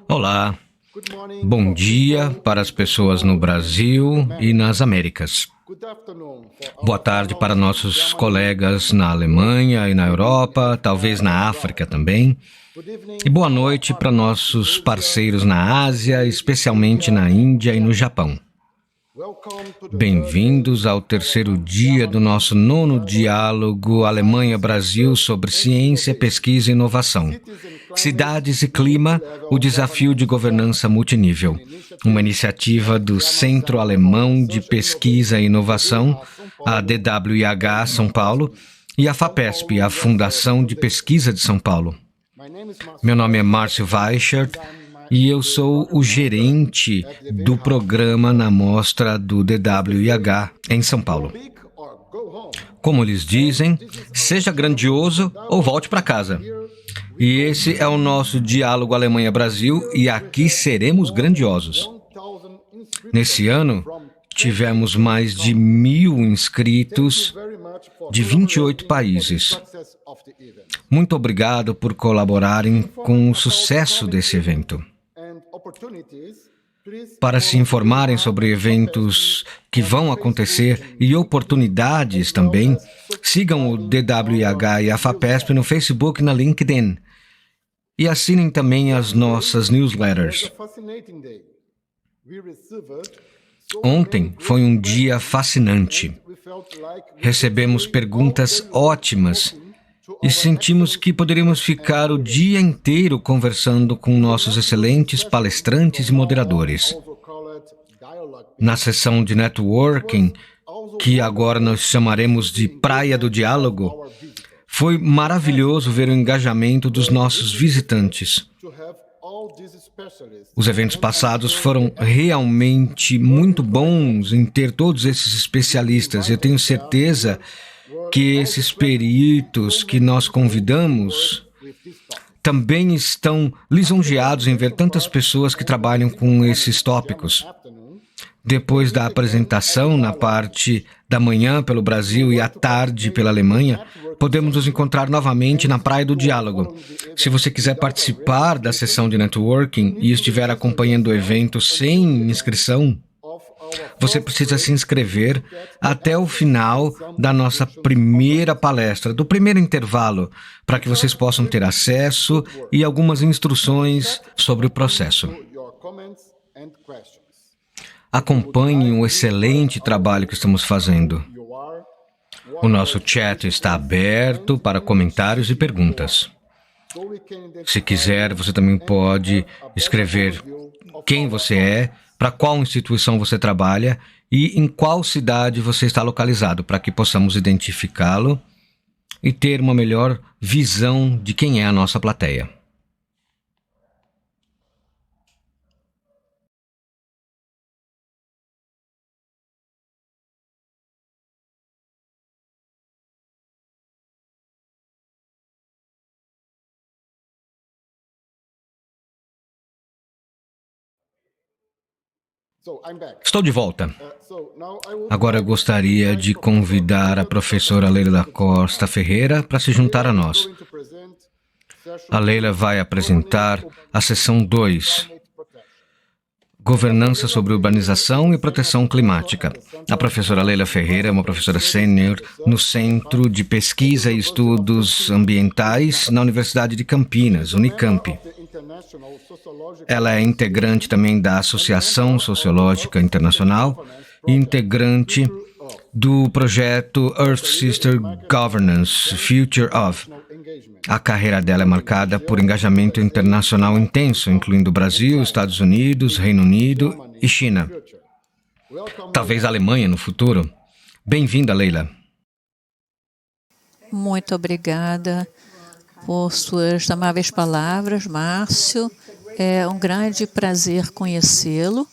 Olá, bom dia para as pessoas no Brasil e nas Américas. Boa tarde para nossos colegas na Alemanha e na Europa, talvez na África também. E boa noite para nossos parceiros na Ásia, especialmente na Índia e no Japão. Bem-vindos ao terceiro dia do nosso 9º diálogo Alemanha-Brasil sobre ciência, pesquisa e inovação. Cidades e clima, o desafio de governança multinível. Uma iniciativa do Centro Alemão de Pesquisa e Inovação, a DWIH São Paulo, e a FAPESP, a Fundação de Pesquisa de São Paulo. Meu nome é Márcio Weichert e eu sou o gerente do programa na mostra do DWIH em São Paulo. Como eles dizem, seja grandioso ou volte para casa. E esse é o nosso diálogo Alemanha-Brasil e aqui seremos grandiosos. Nesse ano, tivemos mais de 1.000 inscritos de 28 países. Muito obrigado por colaborarem com o sucesso desse evento. Para se informarem sobre eventos que vão acontecer e oportunidades também, sigam o DWIH e a FAPESP no Facebook e na LinkedIn. E assinem também as nossas newsletters. Ontem foi um dia fascinante. Recebemos perguntas ótimas e sentimos que poderíamos ficar o dia inteiro conversando com nossos excelentes palestrantes e moderadores. Na sessão de networking, que agora nós chamaremos de Praia do Diálogo, foi maravilhoso ver o engajamento dos nossos visitantes. Os eventos passados foram realmente muito bons em ter todos esses especialistas. Eu tenho certeza que esses peritos que nós convidamos também estão lisonjeados em ver tantas pessoas que trabalham com esses tópicos. Depois da apresentação, na parte da manhã pelo Brasil e à tarde pela Alemanha, podemos nos encontrar novamente na Praia do Diálogo. Se você quiser participar da sessão de networking e estiver acompanhando o evento sem inscrição, você precisa se inscrever até o final da nossa primeira palestra, do primeiro intervalo, para que vocês possam ter acesso e algumas instruções sobre o processo. Acompanhem o excelente trabalho que estamos fazendo. O nosso chat está aberto para comentários e perguntas. Se quiser, você também pode escrever quem você é, para qual instituição você trabalha e em qual cidade você está localizado, para que possamos identificá-lo e ter uma melhor visão de quem é a nossa plateia. Estou de volta. Agora eu gostaria de convidar a professora Leila Costa Ferreira para se juntar a nós. A Leila vai apresentar a sessão 2, Governança sobre Urbanização e Proteção Climática. A professora Leila Ferreira é uma professora sênior no Centro de Pesquisa e Estudos Ambientais na Universidade de Campinas, Unicamp. Ela é integrante também da Associação Sociológica Internacional e integrante do projeto Earth Sister Governance, Future of. A carreira dela é marcada por engajamento internacional intenso, incluindo Brasil, Estados Unidos, Reino Unido e China. Talvez a Alemanha no futuro. Bem-vinda, Leila. Muito obrigada por suas amáveis palavras, Márcio. É um grande prazer conhecê-lo.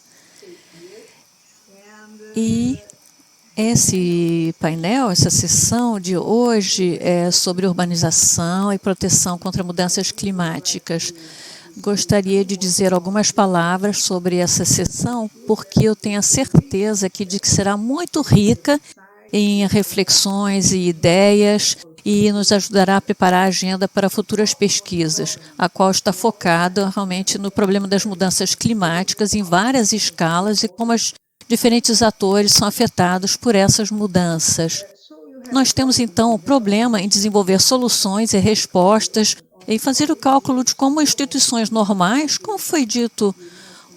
E esse painel, essa sessão de hoje é sobre urbanização e proteção contra mudanças climáticas. Gostaria de dizer algumas palavras sobre essa sessão, porque eu tenho a certeza de que será muito rica em reflexões e ideias e nos ajudará a preparar a agenda para futuras pesquisas, a qual está focada realmente no problema das mudanças climáticas em várias escalas e como os diferentes atores são afetados por essas mudanças. Nós temos, então, o problema em desenvolver soluções e respostas e fazer o cálculo de como instituições normais, como foi dito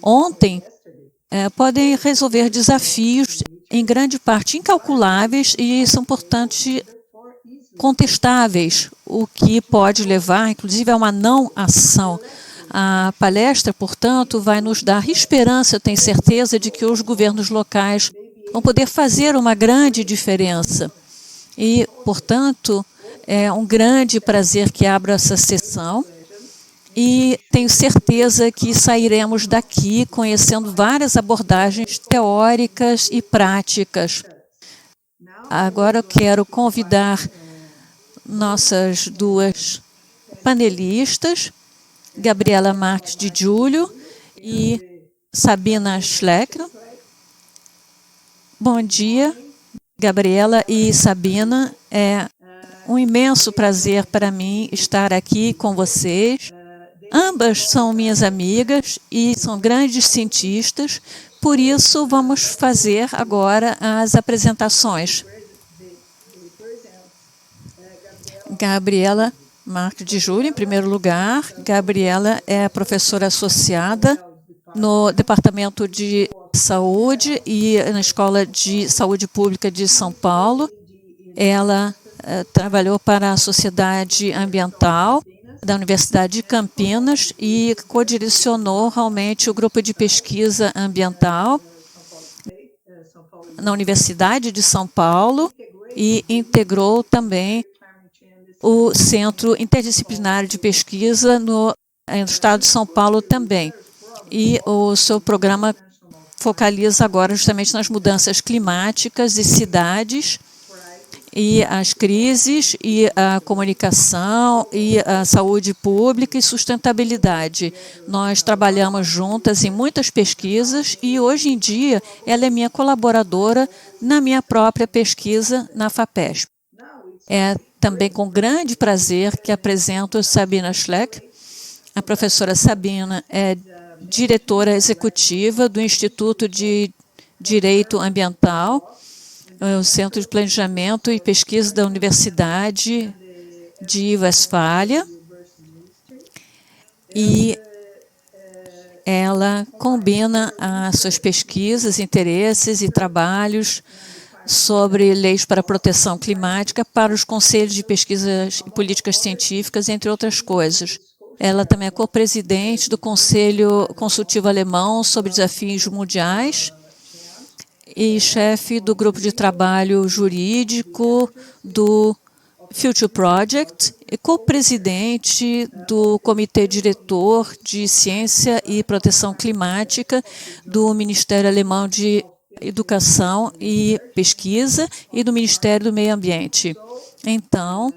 ontem, podem resolver desafios em grande parte incalculáveis e são, portanto, contestáveis, o que pode levar, inclusive, a uma não ação. A palestra, portanto, vai nos dar esperança, eu tenho certeza, de que os governos locais vão poder fazer uma grande diferença. E, portanto, é um grande prazer que abra essa sessão e tenho certeza que sairemos daqui conhecendo várias abordagens teóricas e práticas. Agora eu quero convidar nossas duas panelistas, Gabriela Marques de Giulio e Sabina Schleck. Bom dia, Gabriela e Sabina. É um imenso prazer para mim estar aqui com vocês. Ambas são minhas amigas e são grandes cientistas, por isso vamos fazer agora as apresentações. Gabriela Marques de Giulio, em primeiro lugar. Gabriela é professora associada no Departamento de Saúde e na Escola de Saúde Pública de São Paulo. Ela trabalhou para a Sociedade Ambiental da Universidade de Campinas e codirecionou realmente o grupo de pesquisa ambiental na Universidade de São Paulo e integrou também o Centro Interdisciplinar de Pesquisa no Estado de São Paulo também. E o seu programa focaliza agora justamente nas mudanças climáticas e cidades, e as crises, e a comunicação, e a saúde pública e sustentabilidade. Nós trabalhamos juntas em muitas pesquisas e, hoje em dia, ela é minha colaboradora na minha própria pesquisa na FAPESP. É também com grande prazer que apresento Sabina Schleck. A professora Sabina é diretora executiva do Instituto de Direito Ambiental, o Centro de Planejamento e Pesquisa da Universidade de Westfália, e ela combina as suas pesquisas, interesses e trabalhos sobre leis para a proteção climática para os conselhos de pesquisas e políticas científicas, entre outras coisas. Ela também é co-presidente do Conselho Consultivo Alemão sobre Desafios Mundiais e chefe do grupo de trabalho jurídico do Future Project e co-presidente do Comitê Diretor de Ciência e Proteção Climática do Ministério Alemão de Educação e Pesquisa e do Ministério do Meio Ambiente. Então,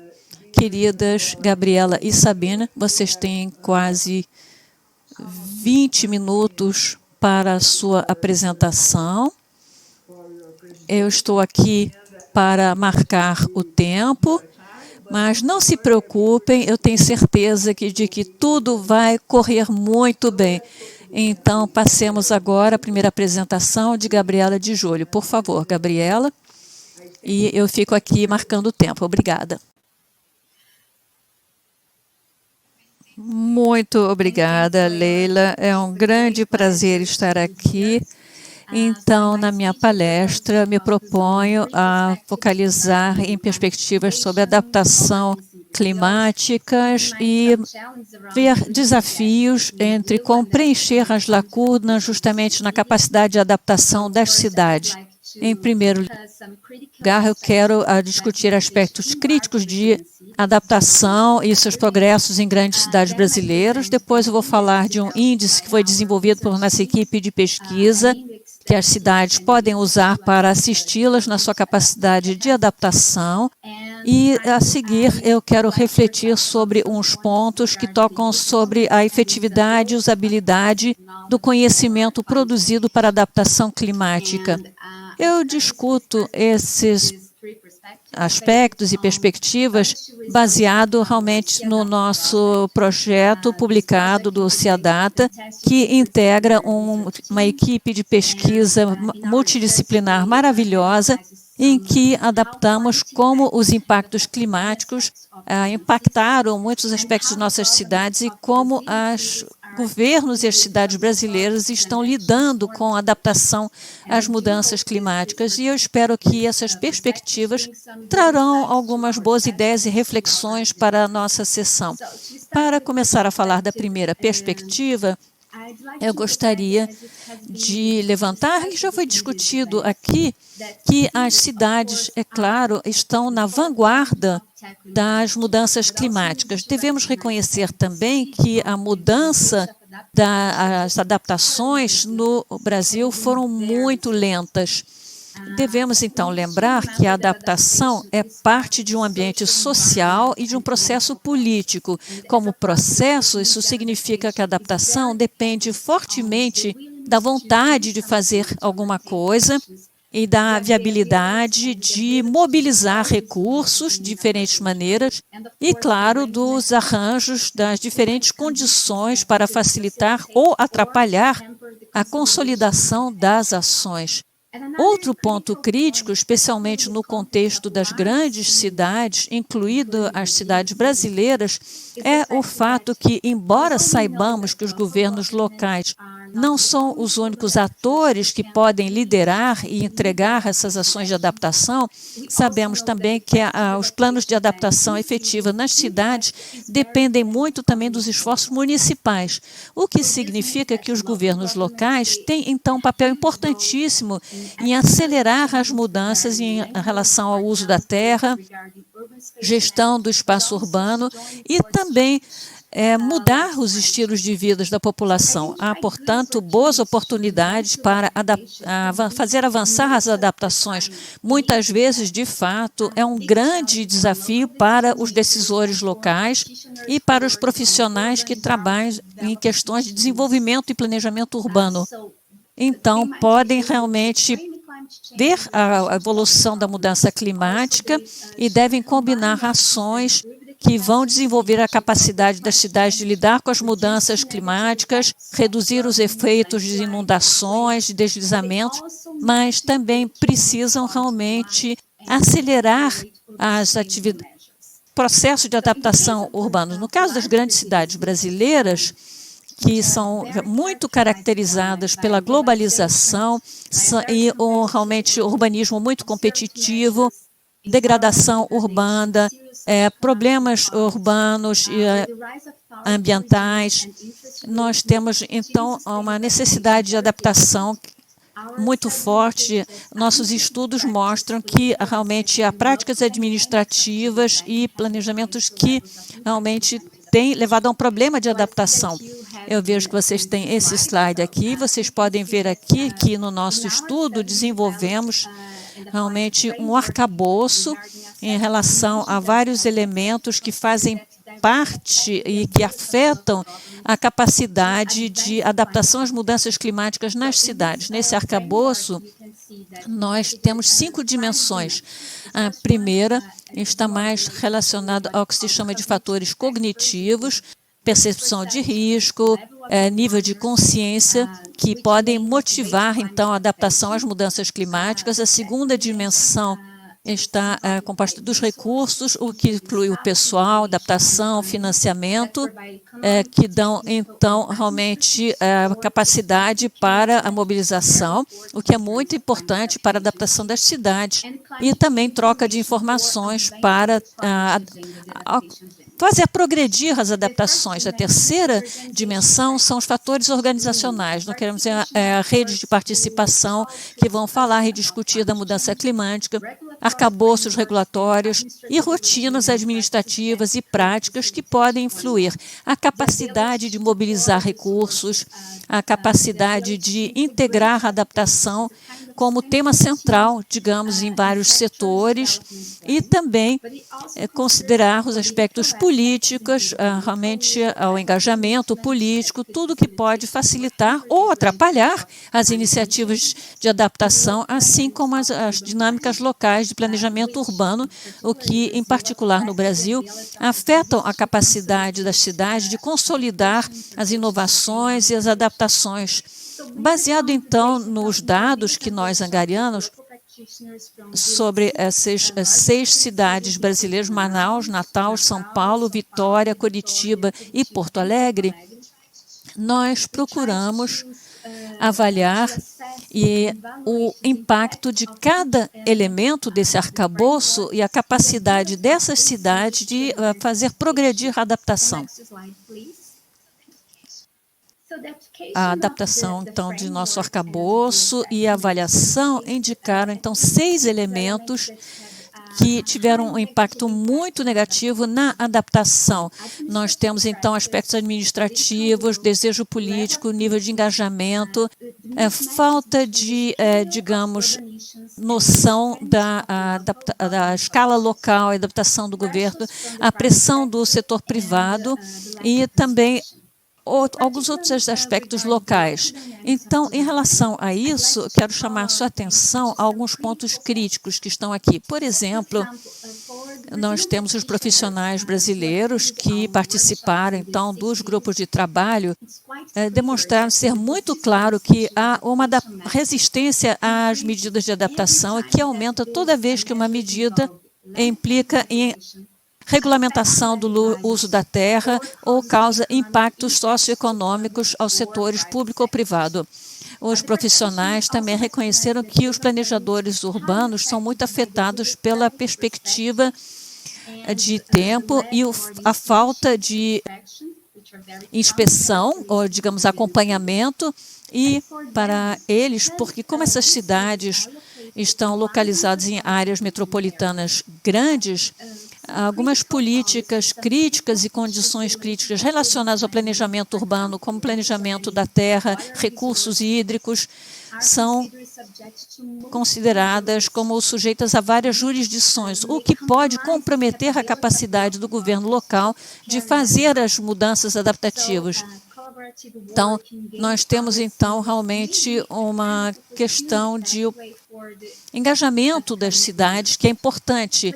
queridas Gabriela e Sabina, vocês têm quase 20 minutos para a sua apresentação. Eu estou aqui para marcar o tempo, mas não se preocupem, eu tenho certeza de que tudo vai correr muito bem. Então, passemos agora à primeira apresentação de Gabriela de Giulio. Por favor, Gabriela, e eu fico aqui marcando o tempo. Obrigada. Muito obrigada, Leila. É um grande prazer estar aqui. Então, na minha palestra, me proponho a focalizar em perspectivas sobre adaptação climáticas e ver desafios entre como preencher as lacunas justamente na capacidade de adaptação das cidades. Em primeiro lugar, eu quero discutir aspectos críticos de adaptação e seus progressos em grandes cidades brasileiras. Depois eu vou falar de um índice que foi desenvolvido por nossa equipe de pesquisa, que as cidades podem usar para assisti-las na sua capacidade de adaptação. E, a seguir, eu quero refletir sobre uns pontos que tocam sobre a efetividade e usabilidade do conhecimento produzido para a adaptação climática. Eu discuto esses aspectos e perspectivas baseado realmente no nosso projeto publicado do Ciadata, que integra uma equipe de pesquisa multidisciplinar maravilhosa, em que adaptamos como os impactos climáticos impactaram muitos aspectos de nossas cidades e como os governos e as cidades brasileiras estão lidando com a adaptação às mudanças climáticas. E eu espero que essas perspectivas trarão algumas boas ideias e reflexões para a nossa sessão. Para começar a falar da primeira perspectiva, eu gostaria de levantar, que já foi discutido aqui, que as cidades, é claro, estão na vanguarda das mudanças climáticas. Devemos reconhecer também que a mudança das adaptações no Brasil foram muito lentas. Devemos, então, lembrar que a adaptação é parte de um ambiente social e de um processo político. Como processo, isso significa que a adaptação depende fortemente da vontade de fazer alguma coisa e da viabilidade de mobilizar recursos de diferentes maneiras e, claro, dos arranjos das diferentes condições para facilitar ou atrapalhar a consolidação das ações. Outro ponto crítico, especialmente no contexto das grandes cidades, incluindo as cidades brasileiras, é o fato que, embora saibamos que os governos locais não são os únicos atores que podem liderar e entregar essas ações de adaptação, sabemos também que os planos de adaptação efetiva nas cidades dependem muito também dos esforços municipais, o que significa que os governos locais têm, então, um papel importantíssimo em acelerar as mudanças em relação ao uso da terra, gestão do espaço urbano e também mudar os estilos de vida da população. Há, portanto, boas oportunidades para fazer avançar as adaptações. Muitas vezes, de fato, é um grande desafio para os decisores locais e para os profissionais que trabalham em questões de desenvolvimento e planejamento urbano. Então, podem realmente ver a evolução da mudança climática e devem combinar ações que vão desenvolver a capacidade das cidades de lidar com as mudanças climáticas, reduzir os efeitos de inundações, de deslizamentos, mas também precisam realmente acelerar as atividades, processos de adaptação urbanos. No caso das grandes cidades brasileiras, que são muito caracterizadas pela globalização e realmente urbanismo muito competitivo, degradação urbana, problemas urbanos e ambientais. Nós temos, então, uma necessidade de adaptação muito forte. Nossos estudos mostram que realmente há práticas administrativas e planejamentos que realmente têm levado a um problema de adaptação. Eu vejo que vocês têm esse slide aqui. Vocês podem ver aqui que no nosso estudo desenvolvemos realmente um arcabouço em relação a vários elementos que fazem parte e que afetam a capacidade de adaptação às mudanças climáticas nas cidades. Nesse arcabouço, nós temos 5 dimensões. A primeira está mais relacionada ao que se chama de fatores cognitivos, percepção de risco, nível de consciência, que podem motivar, então, a adaptação às mudanças climáticas. A segunda dimensão está composta dos recursos, o que inclui o pessoal, adaptação, financiamento, que dão, então, realmente a capacidade para a mobilização, o que é muito importante para a adaptação das cidades, e também troca de informações para fazer progredir as adaptações. A terceira dimensão são os fatores organizacionais. Nós queremos redes de participação que vão falar e discutir da mudança climática, arcabouços regulatórios e rotinas administrativas e práticas que podem influir. A capacidade de mobilizar recursos, a capacidade de integrar a adaptação como tema central, digamos, em vários setores, e também considerar os aspectos políticos, realmente o engajamento político, tudo que pode facilitar ou atrapalhar as iniciativas de adaptação, assim como as dinâmicas locais de planejamento urbano, o que, em particular no Brasil, afetam a capacidade das cidades de consolidar as inovações e as adaptações. Baseado, então, nos dados que nós angariamos sobre essas 6 cidades brasileiras, Manaus, Natal, São Paulo, Vitória, Curitiba e Porto Alegre, nós procuramos avaliar o impacto de cada elemento desse arcabouço e a capacidade dessas cidades de fazer progredir a adaptação. A adaptação, então, de nosso arcabouço e a avaliação indicaram, então, 6 elementos que tiveram um impacto muito negativo na adaptação. Nós temos, então, aspectos administrativos, desejo político, nível de engajamento, falta de, digamos, noção da escala local, adaptação do governo, a pressão do setor privado e também alguns outros aspectos locais. Então, em relação a isso, quero chamar sua atenção a alguns pontos críticos que estão aqui. Por exemplo, nós temos os profissionais brasileiros que participaram, então, dos grupos de trabalho, demonstraram ser muito claro que há uma resistência às medidas de adaptação que aumenta toda vez que uma medida implica em regulamentação do uso da terra ou causa impactos socioeconômicos aos setores público ou privado. Os profissionais também reconheceram que os planejadores urbanos são muito afetados pela perspectiva de tempo e a falta de inspeção, ou, digamos, acompanhamento, e para eles, porque como essas cidades estão localizadas em áreas metropolitanas grandes, algumas políticas críticas e condições críticas relacionadas ao planejamento urbano, como planejamento da terra, recursos hídricos, são consideradas como sujeitas a várias jurisdições, o que pode comprometer a capacidade do governo local de fazer as mudanças adaptativas. Então, nós temos, então, realmente uma questão de engajamento das cidades, que é importante.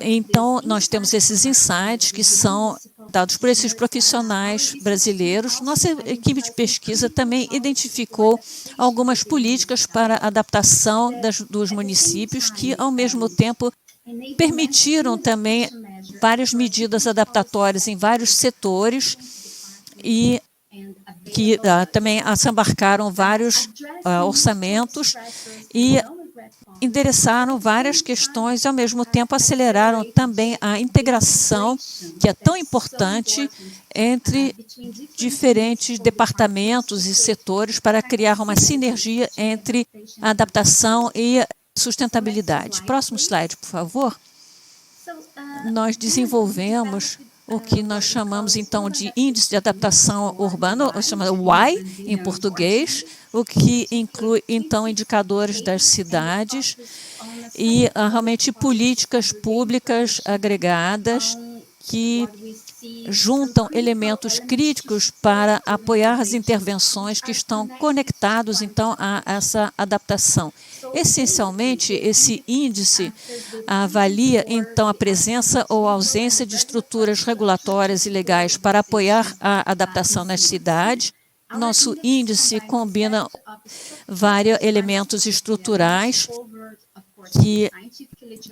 Então, nós temos esses insights que são dados por esses profissionais brasileiros. Nossa equipe de pesquisa também identificou algumas políticas para a adaptação dos municípios que, ao mesmo tempo, permitiram também várias medidas adaptatórias em vários setores e que também assambarcaram vários orçamentos e endereçaram várias questões e, ao mesmo tempo, aceleraram também a integração, que é tão importante, entre diferentes departamentos e setores para criar uma sinergia entre adaptação e sustentabilidade. Próximo slide, por favor. Nós desenvolvemos o que nós chamamos, então, de Índice de Adaptação Urbana, chamado Y, em português, o que inclui, então, indicadores das cidades e, realmente, políticas públicas agregadas que juntam elementos críticos para apoiar as intervenções que estão conectados, então, a essa adaptação. Essencialmente, esse índice avalia, então, a presença ou ausência de estruturas regulatórias e legais para apoiar a adaptação nas cidades. Nosso índice combina vários elementos estruturais que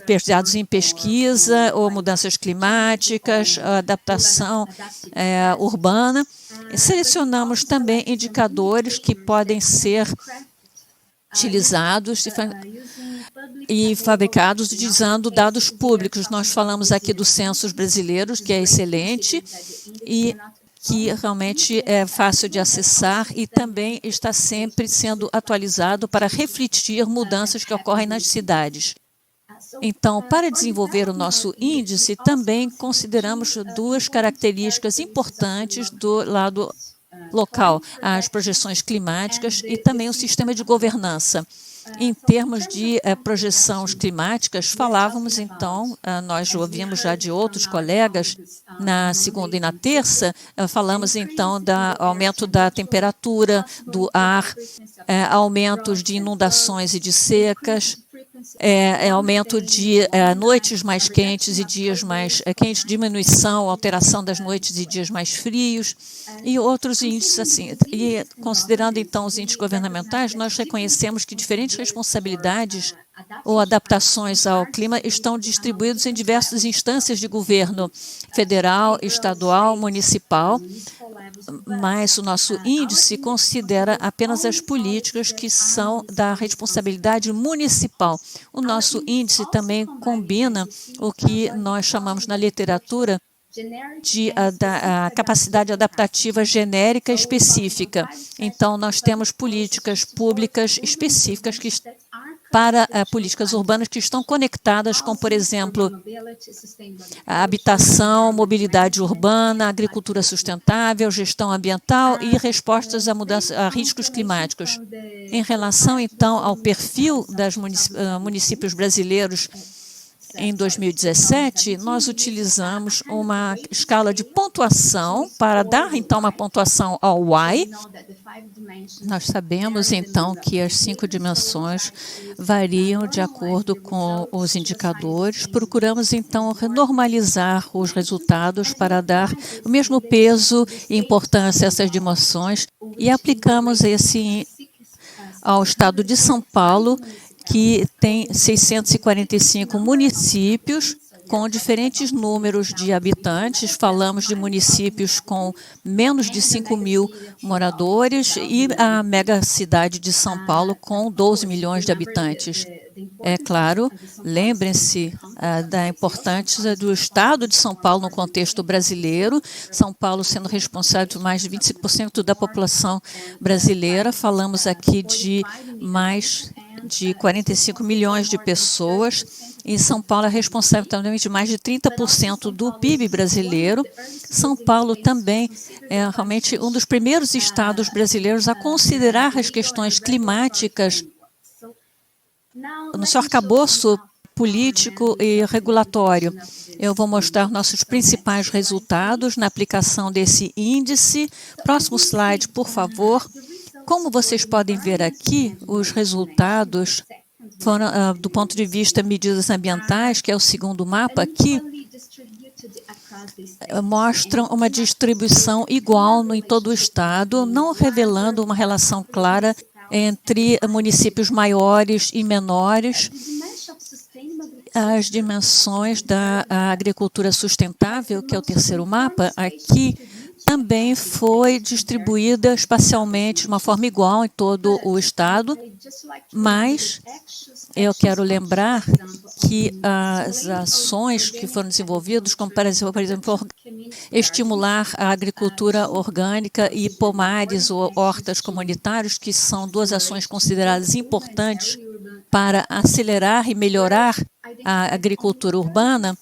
baseados em pesquisa ou mudanças climáticas, adaptação urbana. Selecionamos também indicadores que podem ser utilizados e fabricados utilizando dados públicos. Nós falamos aqui dos censos brasileiros, que é excelente e que realmente é fácil de acessar e também está sempre sendo atualizado para refletir mudanças que ocorrem nas cidades. Então, para desenvolver o nosso índice, também consideramos duas características importantes do lado local, as projeções climáticas e também o sistema de governança. Em termos de projeções climáticas, falávamos, então, nós ouvimos já de outros colegas, na segunda e na terça, falamos, então, do aumento da temperatura, do ar, aumentos de inundações e de secas, aumento de noites mais quentes e dias mais quentes, diminuição, alteração das noites e dias mais frios, e outros índices assim. E considerando, então, os índices governamentais, nós reconhecemos que diferentes responsabilidades ou adaptações ao clima estão distribuídos em diversas instâncias de governo federal, estadual, municipal, mas o nosso índice considera apenas as políticas que são da responsabilidade municipal. O nosso índice também combina o que nós chamamos na literatura de a capacidade adaptativa genérica específica. Então, nós temos políticas públicas específicas para políticas urbanas que estão conectadas com, por exemplo, a habitação, mobilidade urbana, agricultura sustentável, gestão ambiental e respostas a riscos climáticos. Em relação, então, ao perfil dos municípios brasileiros, em 2017, nós utilizamos uma escala de pontuação para dar, então, uma pontuação ao Y. Nós sabemos, então, que as 5 dimensões variam de acordo com os indicadores. Procuramos, então, normalizar os resultados para dar o mesmo peso e importância a essas dimensões e aplicamos esse ao estado de São Paulo, que tem 645 municípios com diferentes números de habitantes. Falamos de municípios com menos de 5.000 moradores e a megacidade de São Paulo com 12 milhões de habitantes. É claro, lembrem-se da importância do estado de São Paulo no contexto brasileiro, São Paulo sendo responsável por mais de 25% da população brasileira. Falamos aqui de mais de 45 milhões de pessoas, e São Paulo é responsável também de mais de 30% do PIB brasileiro. São Paulo também é realmente um dos primeiros estados brasileiros a considerar as questões climáticas no seu arcabouço político e regulatório. Eu vou mostrar nossos principais resultados na aplicação desse índice. Próximo slide, por favor. Como vocês podem ver aqui, os resultados foram, do ponto de vista de medidas ambientais, que é o segundo mapa aqui, mostram uma distribuição igual em todo o estado, não revelando uma relação clara entre municípios maiores e menores. As dimensões da agricultura sustentável, que é o terceiro mapa, aqui também foi distribuída espacialmente de uma forma igual em todo o estado, mas eu quero lembrar que as ações que foram desenvolvidas, como, por exemplo, estimular a agricultura orgânica e pomares ou hortas comunitários, que são 2 ações consideradas importantes para acelerar e melhorar a agricultura urbana,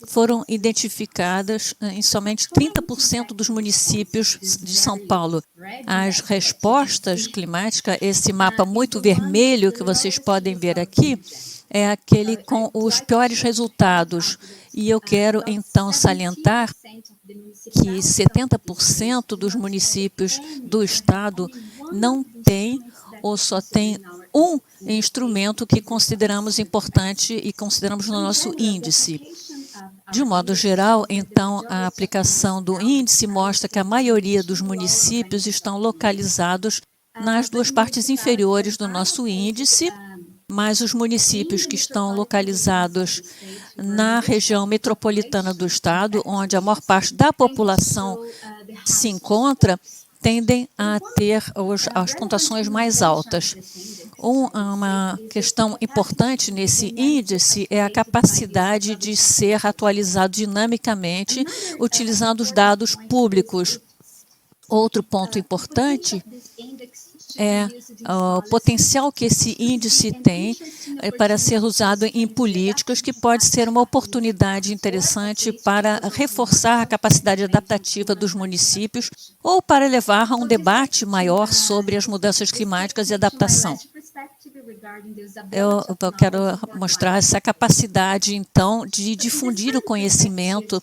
foram identificadas em somente 30% dos municípios de São Paulo. As respostas climáticas, esse mapa muito vermelho que vocês podem ver aqui, é aquele com os piores resultados. E eu quero, então, salientar que 70% dos municípios do estado não têm ou só tem um instrumento que consideramos importante e consideramos no nosso índice. De um modo geral, então, a aplicação do índice mostra que a maioria dos municípios estão localizados nas 2 partes inferiores do nosso índice, mas os municípios que estão localizados na região metropolitana do estado, onde a maior parte da população se encontra, tendem a ter as pontuações mais altas. Uma questão importante nesse índice é a capacidade de ser atualizado dinamicamente, utilizando os dados públicos. Outro ponto importante é o potencial que esse índice tem para ser usado em políticas, que pode ser uma oportunidade interessante para reforçar a capacidade adaptativa dos municípios ou para levar a um debate maior sobre as mudanças climáticas e adaptação. Eu quero mostrar essa capacidade, então, de difundir o conhecimento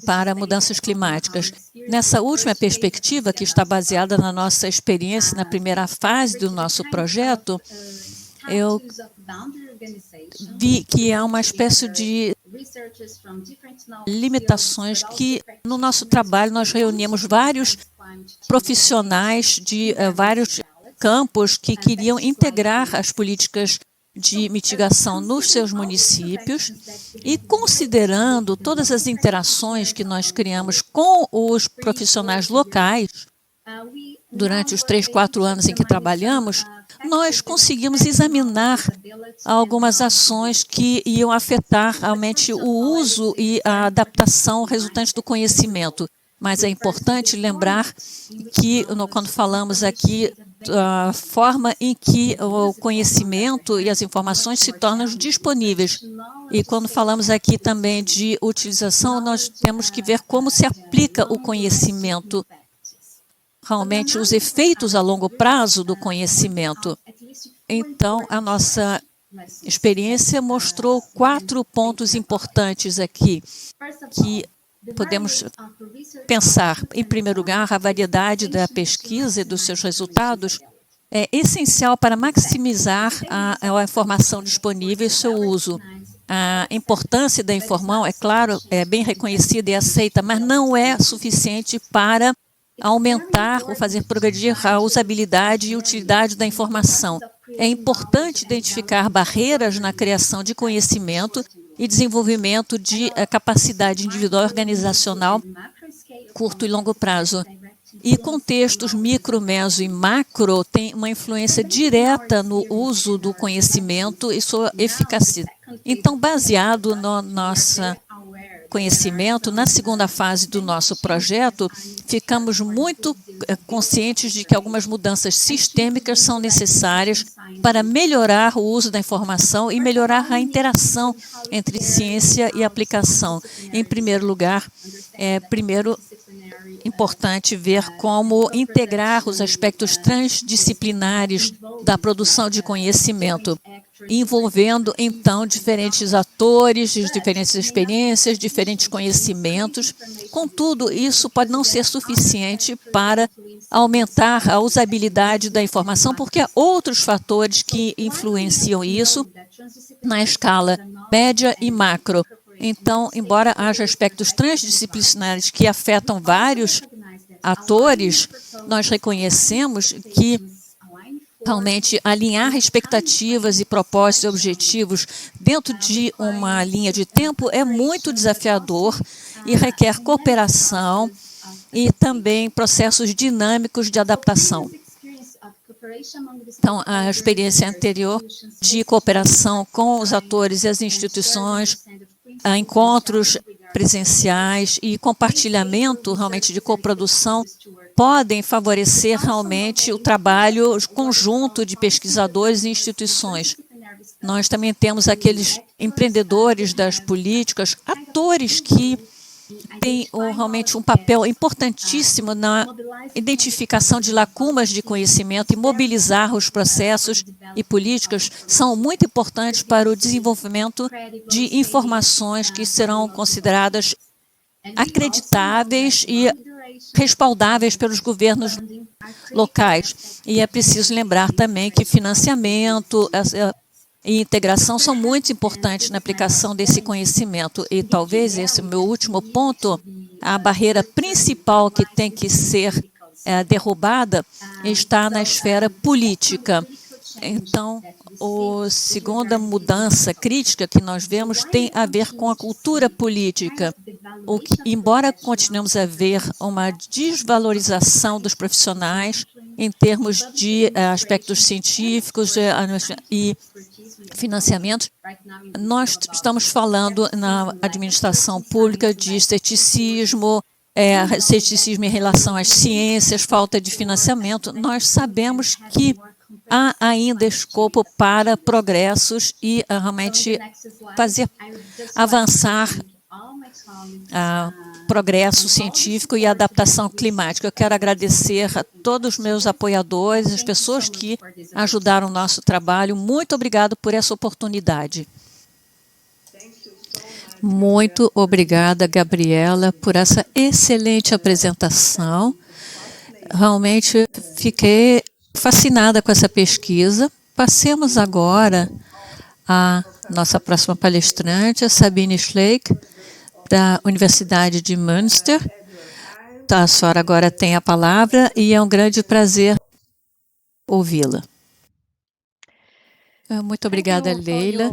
para mudanças climáticas. Nessa última perspectiva, que está baseada na nossa experiência na primeira fase do nosso projeto, eu vi que há uma espécie de limitações que, no nosso trabalho, nós reunimos vários profissionais de vários campos que queriam integrar as políticas de mitigação nos seus municípios e considerando todas as interações que nós criamos com os profissionais locais durante os 3, 4 anos em que trabalhamos, nós conseguimos examinar algumas ações que iam afetar realmente o uso e a adaptação resultante do conhecimento. Mas é importante lembrar que, quando falamos aqui, a forma em que o conhecimento e as informações se tornam disponíveis. E quando falamos aqui também de utilização, nós temos que ver como se aplica o conhecimento, realmente os efeitos a longo prazo do conhecimento. Então, a nossa experiência mostrou 4 pontos importantes aqui, que podemos pensar. Em primeiro lugar, a variedade da pesquisa e dos seus resultados é essencial para maximizar a informação disponível e seu uso. A importância da informação, é claro, é bem reconhecida e aceita, mas não é suficiente para aumentar ou fazer progredir a usabilidade e utilidade da informação. É importante identificar barreiras na criação de conhecimento e desenvolvimento de capacidade individual e organizacional curto e longo prazo. E contextos micro, meso e macro têm uma influência direta no uso do conhecimento e sua eficácia. Então, baseado no nosso conhecimento, na segunda fase do nosso projeto, ficamos muito conscientes de que algumas mudanças sistêmicas são necessárias para melhorar o uso da informação e melhorar a interação entre ciência e aplicação. Em primeiro lugar, é importante ver como integrar os aspectos transdisciplinares da produção de conhecimento, envolvendo, então, diferentes atores, diferentes experiências, diferentes conhecimentos. Contudo, isso pode não ser suficiente para aumentar a usabilidade da informação, porque há outros fatores que influenciam isso na escala média e macro. Então, embora haja aspectos transdisciplinares que afetam vários atores, nós reconhecemos que realmente alinhar expectativas e propósitos e objetivos dentro de uma linha de tempo é muito desafiador e requer cooperação e também processos dinâmicos de adaptação. Então, a experiência anterior de cooperação com os atores e as instituições, encontros presenciais e compartilhamento realmente de coprodução podem favorecer realmente o trabalho conjunto de pesquisadores e instituições. Nós também temos aqueles empreendedores das políticas, atores que têm realmente um papel importantíssimo na identificação de lacunas de conhecimento e mobilizar os processos e políticas são muito importantes para o desenvolvimento de informações que serão consideradas acreditáveis e respaldáveis pelos governos locais. E é preciso lembrar também que financiamento e integração são muito importantes na aplicação desse conhecimento. E talvez esse é o meu último ponto, a barreira principal que tem que ser derrubada está na esfera política. Então, a segunda mudança crítica que nós vemos tem a ver com a cultura política. Embora continuemos a ver uma desvalorização dos profissionais em termos de aspectos científicos e financiamentos, nós estamos falando na administração pública de ceticismo em relação às ciências, falta de financiamento. Nós sabemos que há ainda escopo para progressos e realmente fazer avançar progresso científico e adaptação climática. Eu quero agradecer a todos os meus apoiadores, as pessoas que ajudaram o nosso trabalho. Muito obrigado por essa oportunidade. Muito obrigada, Gabriela, por essa excelente apresentação. Realmente fiquei fascinada com essa pesquisa. Passemos agora A nossa próxima palestrante é Sabine Schleck, da Universidade de Münster. A senhora agora tem a palavra e é um grande prazer ouvi-la. Muito obrigada, Leila.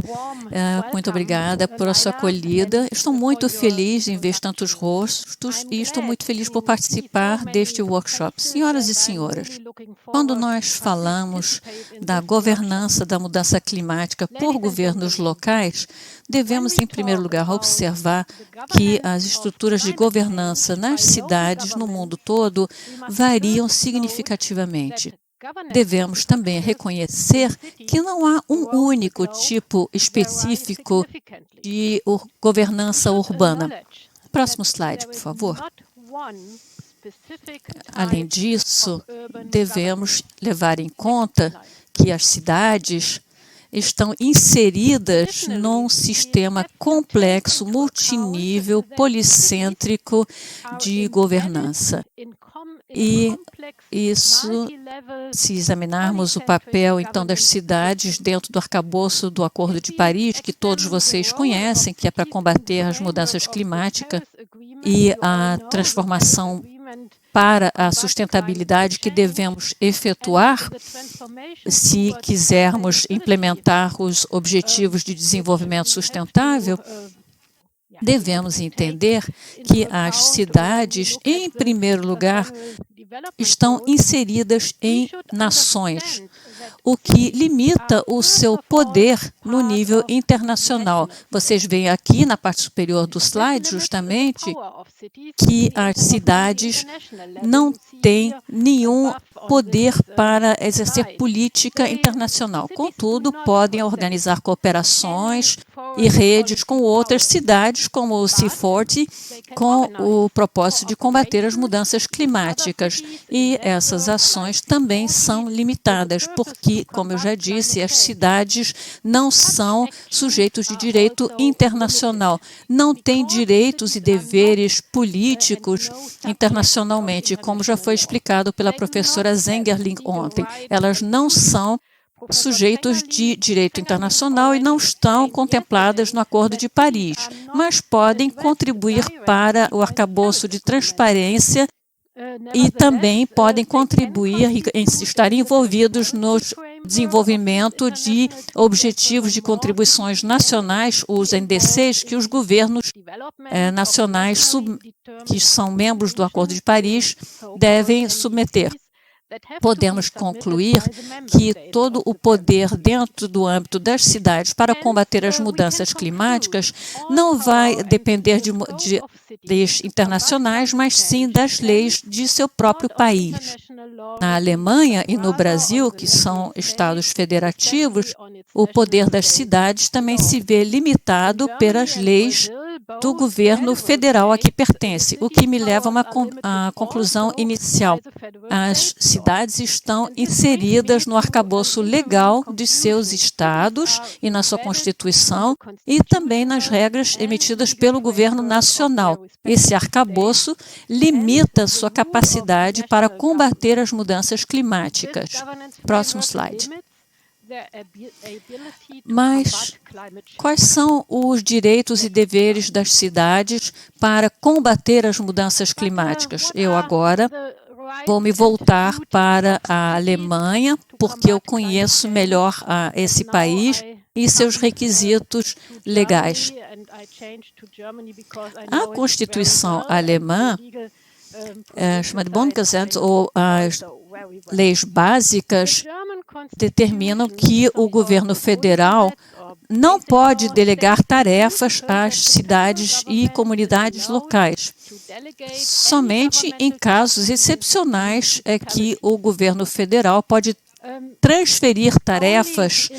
Muito obrigada por sua acolhida. Estou muito feliz em ver tantos rostos e estou muito feliz por participar deste workshop. Senhoras e senhores, quando nós falamos da governança da mudança climática por governos locais, devemos, em primeiro lugar, observar que as estruturas de governança nas cidades no mundo todo variam significativamente. Devemos também reconhecer que não há um único tipo específico de governança urbana. Próximo slide, por favor. Além disso, devemos levar em conta que as cidades estão inseridas num sistema complexo, multinível, policêntrico de governança. E isso, se examinarmos o papel, então, das cidades dentro do arcabouço do Acordo de Paris, que todos vocês conhecem, que é para combater as mudanças climáticas e a transformação para a sustentabilidade que devemos efetuar se quisermos implementar os Objetivos de Desenvolvimento Sustentável, devemos entender que as cidades, em primeiro lugar, estão inseridas em nações, o que limita o seu poder no nível internacional. Vocês veem aqui na parte superior do slide, justamente, que as cidades não têm nenhum poder para exercer política internacional. Contudo, podem organizar cooperações e redes com outras cidades, como o C40, com o propósito de combater as mudanças climáticas. E essas ações também são limitadas, porque, como eu já disse, as cidades não são sujeitos de direito internacional, não têm direitos e deveres políticos internacionalmente, como já foi explicado pela professora Zengerling ontem. Elas não são sujeitos de direito internacional e não estão contempladas no Acordo de Paris, mas podem contribuir para o arcabouço de transparência e também podem contribuir e estar envolvidos no desenvolvimento de objetivos de contribuições nacionais, os NDCs, que os governos nacionais que são membros do Acordo de Paris devem submeter. Podemos concluir que todo o poder dentro do âmbito das cidades para combater as mudanças climáticas não vai depender de leis internacionais, mas sim das leis de seu próprio país. Na Alemanha e no Brasil, que são estados federativos, o poder das cidades também se vê limitado pelas leis do governo federal a que pertence, o que me leva a uma conclusão inicial. As cidades estão inseridas no arcabouço legal de seus estados e na sua Constituição e também nas regras emitidas pelo governo nacional. Esse arcabouço limita sua capacidade para combater as mudanças climáticas. Próximo slide. Mas quais são os direitos e deveres das cidades para combater as mudanças climáticas? Eu agora vou me voltar para a Alemanha, porque eu conheço melhor esse país e seus requisitos legais. A Constituição alemã, chamada Grundgesetz, ou as leis básicas, determinam que o governo federal não pode delegar tarefas às cidades e comunidades locais. Somente em casos excepcionais é que o governo federal pode transferir tarefas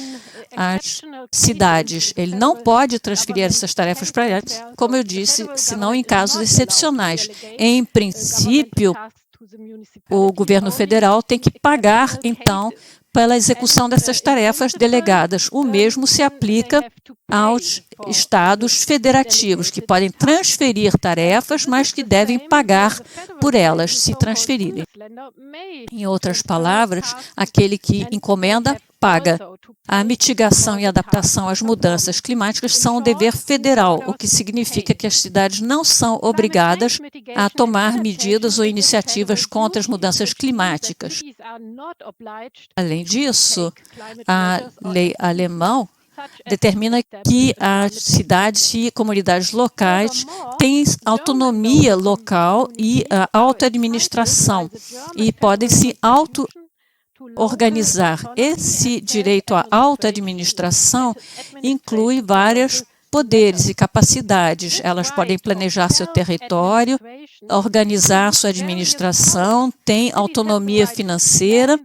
às cidades. Ele não pode transferir essas tarefas para elas, como eu disse, senão em casos excepcionais. Em princípio, o governo federal tem que pagar, então, pela execução dessas tarefas delegadas. O mesmo se aplica aos estados federativos, que podem transferir tarefas, mas que devem pagar por elas, se transferirem. Em outras palavras, aquele que encomenda paga. A mitigação e adaptação às mudanças climáticas são um dever federal, o que significa que as cidades não são obrigadas a tomar medidas ou iniciativas contra as mudanças climáticas. Além disso, a lei alemã determina que as cidades e comunidades locais têm autonomia local e autoadministração e podem se auto-organizar. Esse direito à autoadministração inclui vários poderes e capacidades. Elas podem planejar seu território, organizar sua administração, têm autonomia financeira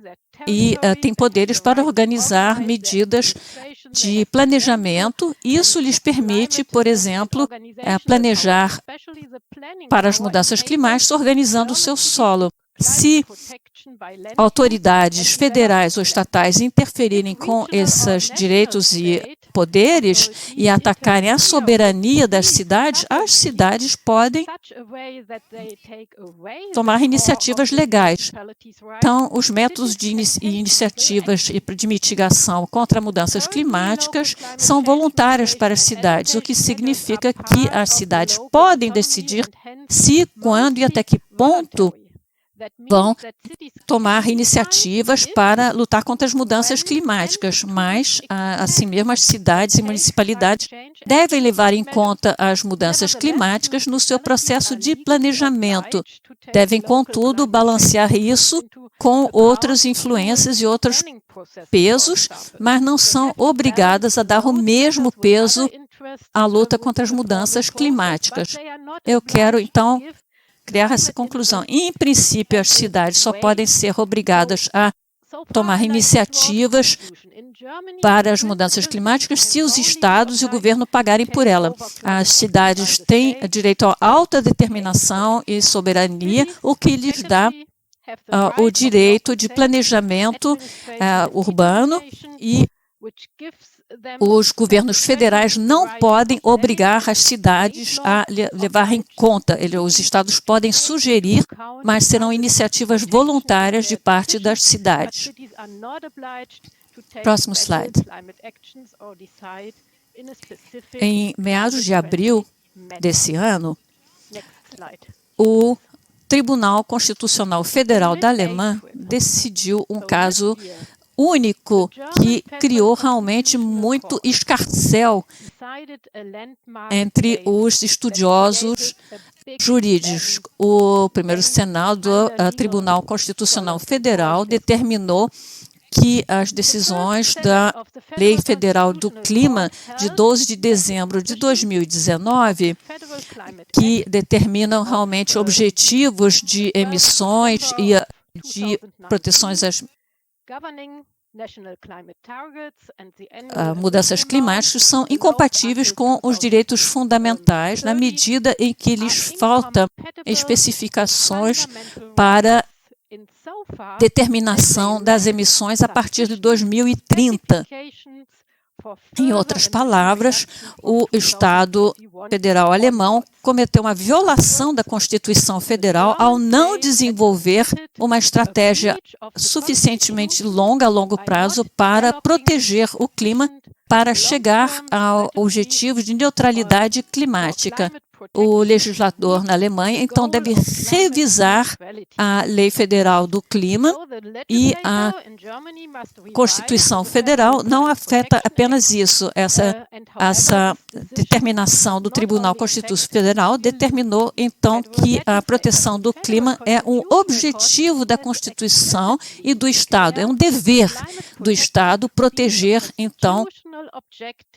e têm poderes para organizar medidas de planejamento. Isso lhes permite, por exemplo, planejar para as mudanças climáticas organizando o seu solo. Se autoridades federais ou estatais interferirem com esses direitos e poderes e atacarem a soberania das cidades, as cidades podem tomar iniciativas legais. Então, os métodos de iniciativas de mitigação contra mudanças climáticas são voluntárias para as cidades, o que significa que as cidades podem decidir se, quando e até que ponto vão tomar iniciativas para lutar contra as mudanças climáticas, mas, assim mesmo, as cidades e municipalidades devem levar em conta as mudanças climáticas no seu processo de planejamento. Devem, contudo, balancear isso com outras influências e outros pesos, mas não são obrigadas a dar o mesmo peso à luta contra as mudanças climáticas. Eu quero, então, criar essa conclusão. Em princípio, as cidades só podem ser obrigadas a tomar iniciativas para as mudanças climáticas se os estados e o governo pagarem por ela. As cidades têm direito à autodeterminação e soberania, o que lhes dá o direito de planejamento urbano, e os governos federais não podem obrigar as cidades a levar em conta. Os estados podem sugerir, mas serão iniciativas voluntárias de parte das cidades. Próximo slide. Em meados de abril desse ano, o Tribunal Constitucional Federal da Alemanha decidiu um caso único que criou realmente muito escarcéu entre os estudiosos jurídicos. O primeiro Senado do Tribunal Constitucional Federal determinou que as decisões da Lei Federal do Clima de 12 de dezembro de 2019, que determinam realmente objetivos de emissões e de proteções às mudanças climáticas, são incompatíveis com os direitos fundamentais na medida em que lhes faltam especificações para determinação das emissões a partir de 2030. Em outras palavras, o Estado federal alemão cometeu uma violação da Constituição Federal ao não desenvolver uma estratégia suficientemente longa, a longo prazo, para proteger o clima, para chegar ao objetivo de neutralidade climática. O legislador na Alemanha, então, deve revisar a Lei Federal do Clima, e a Constituição Federal não afeta apenas isso. Essa determinação do Tribunal Constitucional Federal determinou, então, que a proteção do clima é um objetivo da Constituição e do Estado. É um dever do Estado proteger, então,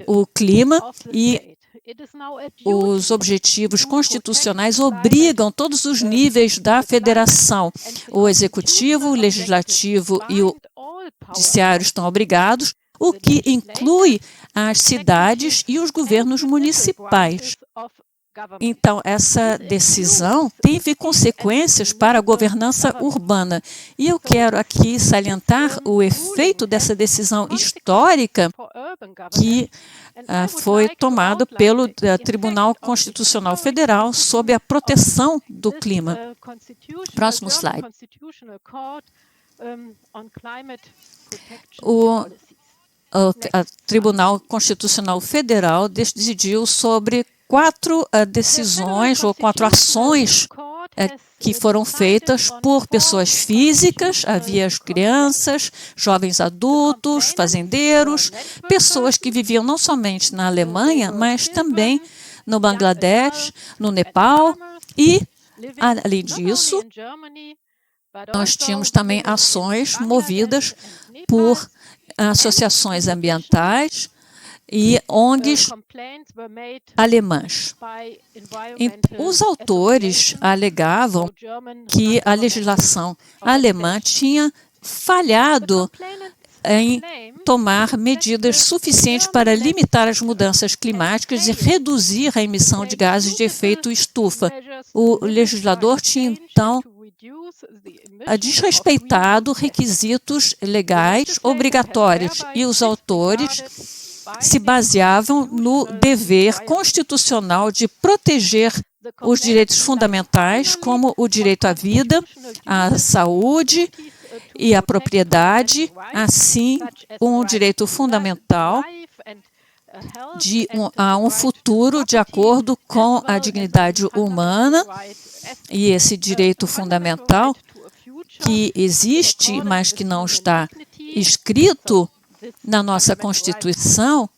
o clima, e os objetivos constitucionais obrigam todos os níveis da federação. O executivo, o legislativo e o judiciário estão obrigados, o que inclui as cidades e os governos municipais. Então, essa decisão teve consequências para a governança urbana. E eu quero aqui salientar o efeito dessa decisão histórica que foi tomado pelo Tribunal Constitucional Federal sob a proteção do clima. Próximo slide. o Tribunal Constitucional Federal decidiu sobre 4 decisões ou 4 ações que foram feitas por pessoas físicas. Havia as crianças, jovens adultos, fazendeiros, pessoas que viviam não somente na Alemanha, mas também no Bangladesh, no Nepal e, além disso, nós tínhamos também ações movidas por associações ambientais e ONGs alemãs. Os autores alegavam que a legislação alemã tinha falhado em tomar medidas suficientes para limitar as mudanças climáticas e reduzir a emissão de gases de efeito estufa. O legislador tinha, então, desrespeitado requisitos legais obrigatórios e os autores se baseavam no dever constitucional de proteger os direitos fundamentais, como o direito à vida, à saúde e à propriedade, assim um direito fundamental a um futuro de acordo com a dignidade humana. E esse direito fundamental que existe, mas que não está escrito na nossa Constituição,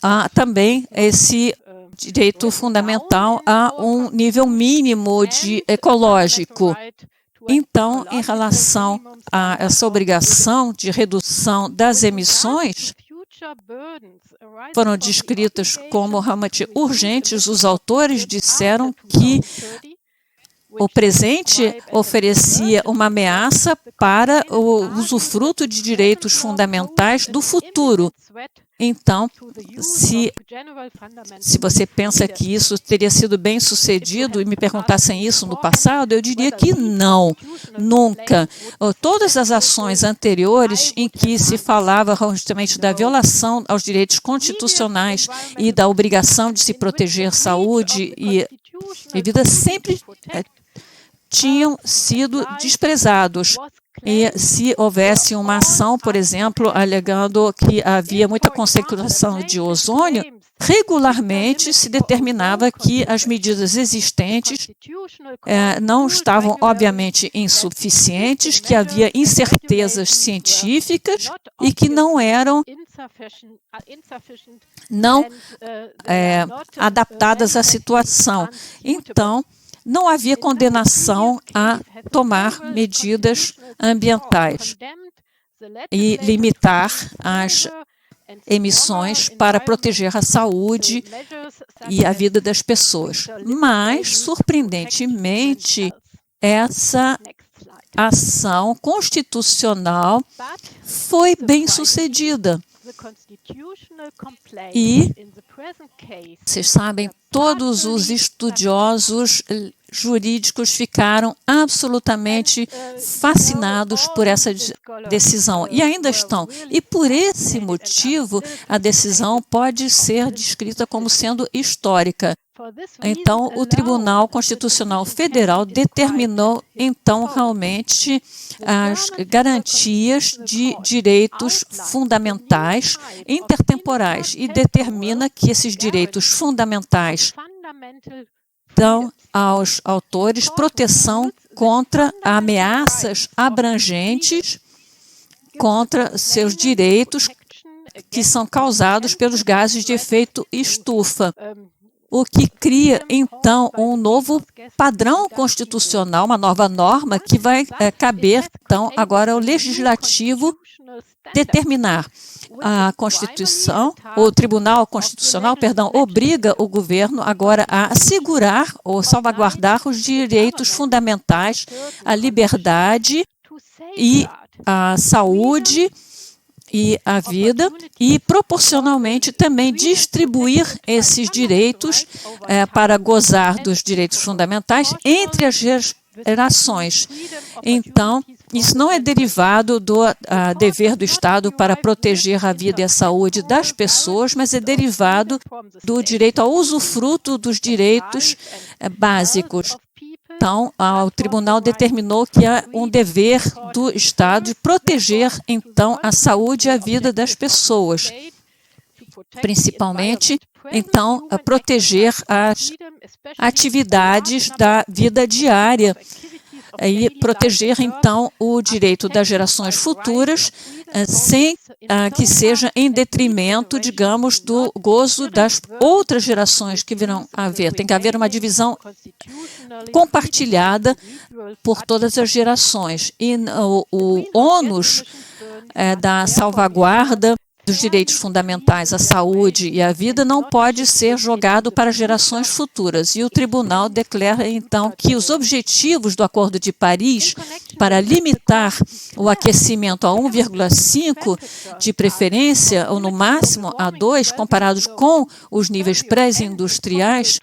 há também esse direito fundamental a um nível mínimo de ecológico. Então, em relação a essa obrigação de redução das emissões, foram descritas como realmente urgentes. Os autores disseram que o presente oferecia uma ameaça para o usufruto de direitos fundamentais do futuro. Então, se você pensa que isso teria sido bem sucedido e me perguntassem isso no passado, eu diria que não, nunca. Todas as ações anteriores em que se falava justamente da violação aos direitos constitucionais e da obrigação de se proteger saúde e vida sempre tinham sido desprezados. E se houvesse uma ação, por exemplo, alegando que havia muita concentração de ozônio, regularmente se determinava que as medidas existentes não estavam, obviamente, insuficientes, que havia incertezas científicas e que não eram adaptadas à situação. Então, não havia condenação a tomar medidas ambientais e limitar as emissões para proteger a saúde e a vida das pessoas. Mas, surpreendentemente, essa ação constitucional foi bem sucedida. E, vocês sabem, todos os estudiosos jurídicos ficaram absolutamente fascinados por essa decisão e ainda estão. E por esse motivo, a decisão pode ser descrita como sendo histórica. Então, o Tribunal Constitucional Federal determinou, então, realmente as garantias de direitos fundamentais intertemporais e determina que esses direitos fundamentais dão aos autores proteção contra ameaças abrangentes contra seus direitos que são causados pelos gases de efeito estufa. O que cria, então, um novo padrão constitucional, uma nova norma que vai caber, então, agora ao Legislativo determinar. A Constituição, o Tribunal Constitucional, obriga o governo agora a assegurar ou salvaguardar os direitos fundamentais, a liberdade e a saúde e a vida, e proporcionalmente também distribuir esses direitos para gozar dos direitos fundamentais entre as gerações. Então, isso não é derivado do dever do Estado para proteger a vida e a saúde das pessoas, mas é derivado do direito ao usufruto dos direitos básicos. Então, o tribunal determinou que é um dever do Estado de proteger, então, a saúde e a vida das pessoas, principalmente, então, a proteger as atividades da vida diária e proteger, então, o direito das gerações futuras, sem que seja em detrimento, digamos, do gozo das outras gerações que virão a haver. Tem que haver uma divisão compartilhada por todas as gerações. E o ônus da salvaguarda dos direitos fundamentais à saúde e à vida não pode ser jogado para gerações futuras. E o tribunal declara, então, que os objetivos do Acordo de Paris para limitar o aquecimento a 1,5, de preferência, ou no máximo a 2, comparados com os níveis pré-industriais,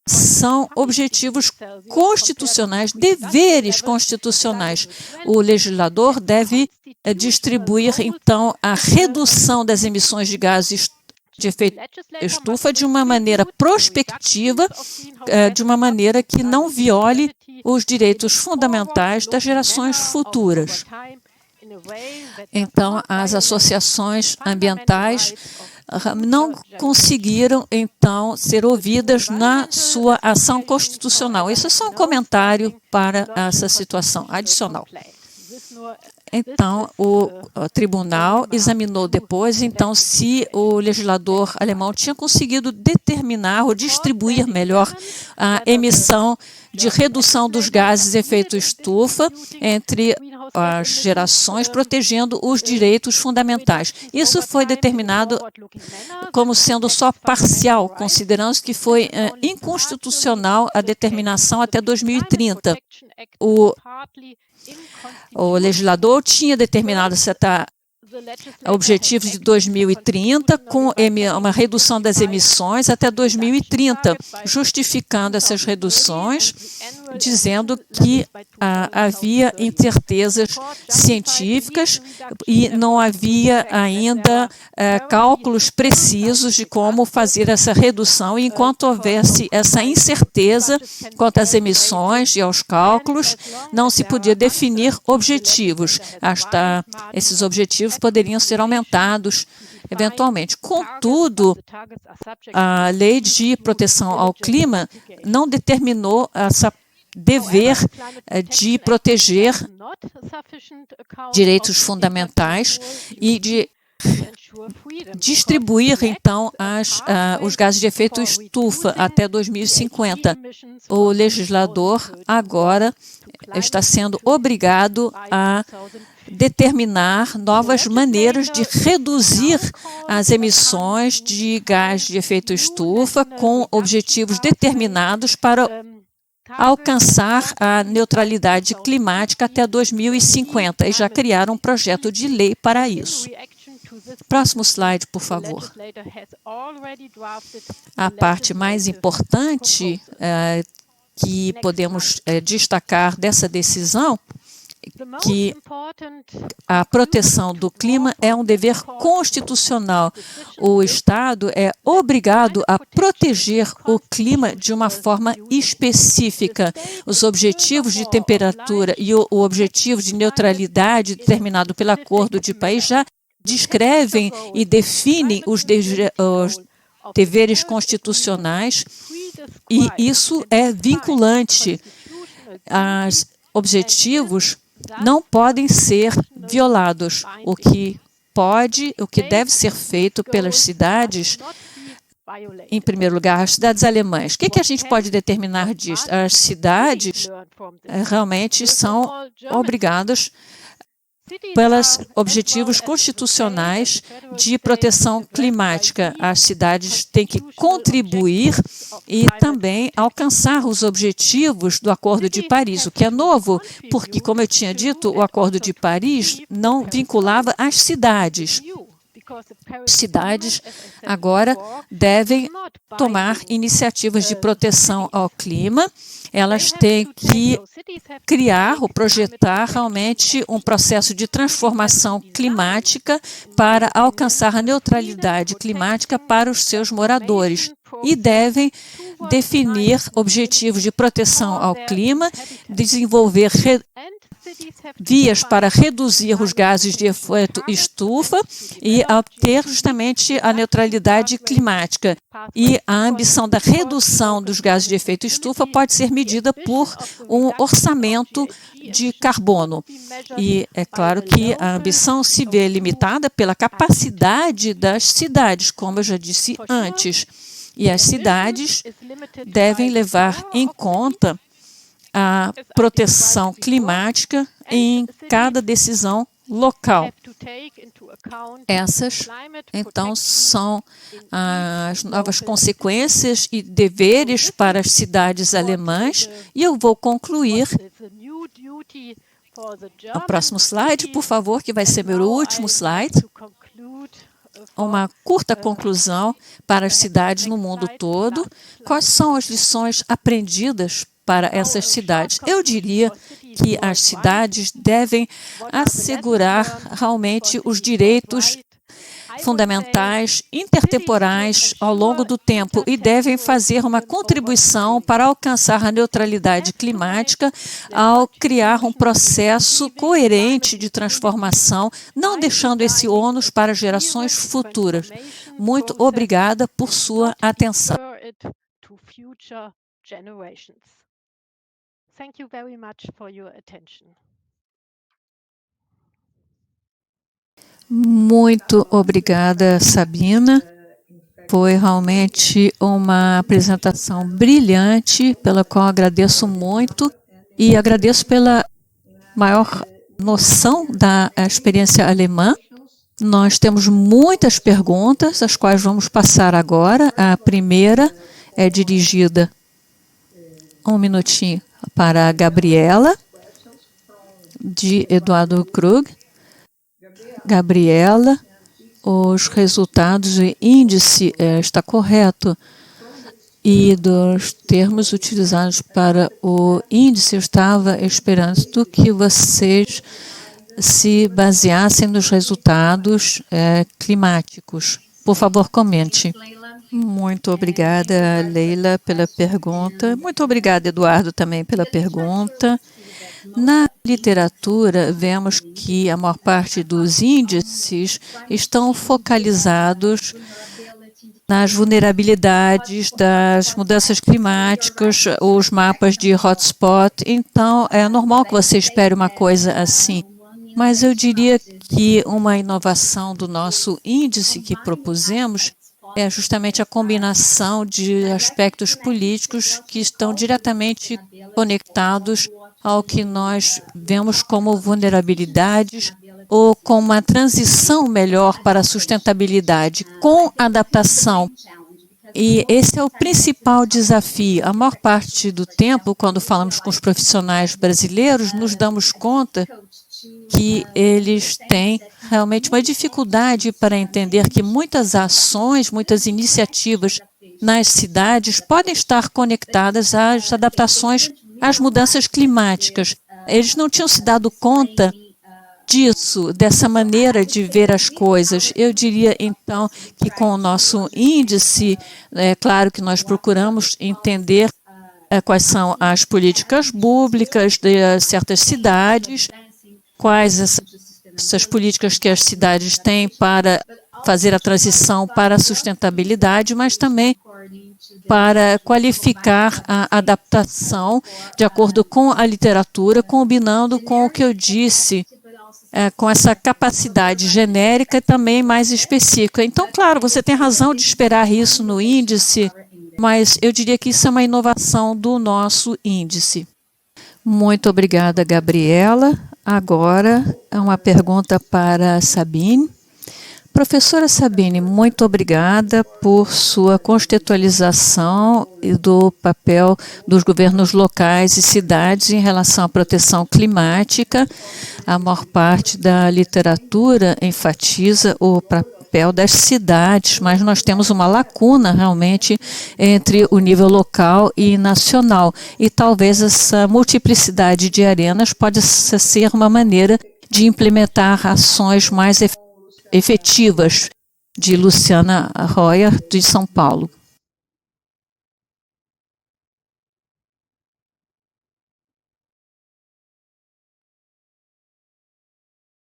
são objetivos constitucionais, deveres constitucionais. O legislador deve distribuir, então, a redução das emissões de gases de efeito estufa de uma maneira prospectiva, de uma maneira que não viole os direitos fundamentais das gerações futuras. Então, as associações ambientais não conseguiram, então, ser ouvidas na sua ação constitucional. Isso é só um comentário para essa situação adicional. Então, o tribunal examinou depois, então, se o legislador alemão tinha conseguido determinar ou distribuir melhor a emissão de redução dos gases de efeito estufa entre as gerações, protegendo os direitos fundamentais. Isso foi determinado como sendo só parcial, considerando que foi inconstitucional a determinação até 2030. O legislador tinha determinado objetivos de 2030 com uma redução das emissões até 2030, justificando essas reduções, dizendo que havia incertezas científicas e não havia ainda cálculos precisos de como fazer essa redução. E enquanto houvesse essa incerteza quanto às emissões e aos cálculos, não se podia definir objetivos. Esses objetivos poderiam ser aumentados eventualmente. Contudo, a Lei de Proteção ao Clima não determinou esse dever de proteger direitos fundamentais e de distribuir, então, os gases de efeito estufa até 2050. O legislador agora está sendo obrigado a determinar novas maneiras de reduzir as emissões de gás de efeito estufa com objetivos determinados para alcançar a neutralidade climática até 2050 e já criaram um projeto de lei para isso. Próximo slide, por favor. A parte mais importante que podemos destacar dessa decisão que a proteção do clima é um dever constitucional. O Estado é obrigado a proteger o clima de uma forma específica. Os objetivos de temperatura e o objetivo de neutralidade determinado pelo Acordo de Paris já descrevem e definem os deveres constitucionais e isso é vinculante. Os objetivos não podem ser violados. O que deve ser feito pelas cidades, em primeiro lugar, as cidades alemãs. O que a gente pode determinar disso? As cidades realmente são obrigadas pelos objetivos constitucionais de proteção climática. As cidades têm que contribuir e também alcançar os objetivos do Acordo de Paris, o que é novo, porque, como eu tinha dito, o Acordo de Paris não vinculava as cidades. cidades agora devem tomar iniciativas de proteção ao clima. Elas têm que criar ou projetar realmente um processo de transformação climática para alcançar a neutralidade climática para os seus moradores e devem definir objetivos de proteção ao clima, desenvolver vias para reduzir os gases de efeito estufa e obter justamente a neutralidade climática. E a ambição da redução dos gases de efeito estufa pode ser medida por um orçamento de carbono. E é claro que a ambição se vê limitada pela capacidade das cidades, como eu já disse antes. E as cidades devem levar em conta a proteção climática em cada decisão local. Essas, então, são as novas consequências e deveres para as cidades alemãs. E eu vou concluir. O próximo slide, por favor, que vai ser meu último slide. Uma curta conclusão para as cidades no mundo todo. Quais são as lições aprendidas para essas cidades? Eu diria que as cidades devem assegurar realmente os direitos fundamentais, intertemporais ao longo do tempo e devem fazer uma contribuição para alcançar a neutralidade climática ao criar um processo coerente de transformação, não deixando esse ônus para gerações futuras. Muito obrigada por sua atenção. Thank you very much for your attention. Muito obrigada, Sabina. Foi realmente uma apresentação brilhante, pela qual agradeço muito e agradeço pela maior noção da experiência alemã. Nós temos muitas perguntas, as quais vamos passar agora. A primeira é dirigida, um minutinho, para a Gabriela, de Eduardo Krug. Gabriela, os resultados do índice está correto e dos termos utilizados para o índice eu estava esperando que vocês se baseassem nos resultados climáticos. Por favor, comente. Muito obrigada, Leila, pela pergunta. Muito obrigada, Eduardo, também pela pergunta. Na literatura, vemos que a maior parte dos índices estão focalizados nas vulnerabilidades das mudanças climáticas, os mapas de hotspot. Então, é normal que você espere uma coisa assim. Mas eu diria que uma inovação do nosso índice que propusemos é justamente a combinação de aspectos políticos que estão diretamente conectados ao que nós vemos como vulnerabilidades ou com uma transição melhor para a sustentabilidade, com adaptação. E esse é o principal desafio. A maior parte do tempo, quando falamos com os profissionais brasileiros, nos damos conta que eles têm realmente uma dificuldade para entender que muitas ações, muitas iniciativas nas cidades podem estar conectadas às adaptações às mudanças climáticas. Eles não tinham se dado conta disso, dessa maneira de ver as coisas. Eu diria, então, que com o nosso índice, é claro que nós procuramos entender quais são as políticas públicas de certas cidades, quais essas políticas que as cidades têm para fazer a transição para a sustentabilidade, mas também para qualificar a adaptação de acordo com a literatura, combinando com o que eu disse, com essa capacidade genérica e também mais específica. Então, claro, você tem razão de esperar isso no índice, mas eu diria que isso é uma inovação do nosso índice. Muito obrigada, Gabriela. Agora, uma pergunta para a Sabine. Professora Sabine, muito obrigada por sua contextualização e do papel dos governos locais e cidades em relação à proteção climática. A maior parte da literatura enfatiza o papel das cidades, mas nós temos uma lacuna realmente entre o nível local e nacional. E talvez essa multiplicidade de arenas pode ser uma maneira de implementar ações mais efetivas, de Luciana Royer, de São Paulo.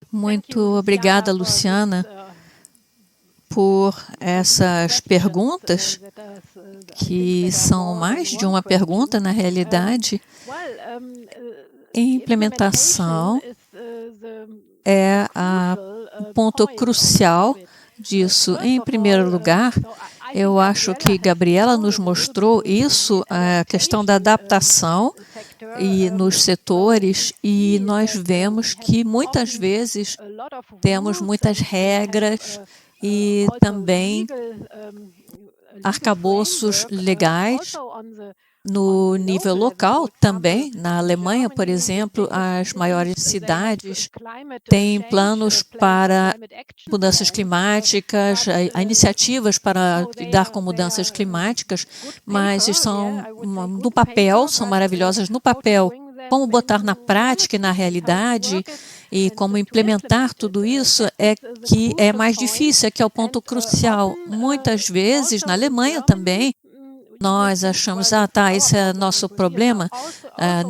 Muito obrigada, Luciana, por essas perguntas, que são mais de uma pergunta, na realidade. Implementação é o ponto crucial disso. Em primeiro lugar, eu acho que Gabriela nos mostrou isso, a questão da adaptação e nos setores, e nós vemos que muitas vezes temos muitas regras e também arcabouços legais no nível local também. Na Alemanha, por exemplo, as maiores cidades têm planos para mudanças climáticas, iniciativas para lidar com mudanças climáticas, mas são no papel, são maravilhosas no papel. Como botar na prática e na realidade e como implementar tudo isso é que é mais difícil, é que é o ponto crucial. Muitas vezes, na Alemanha também, nós achamos, esse é nosso problema.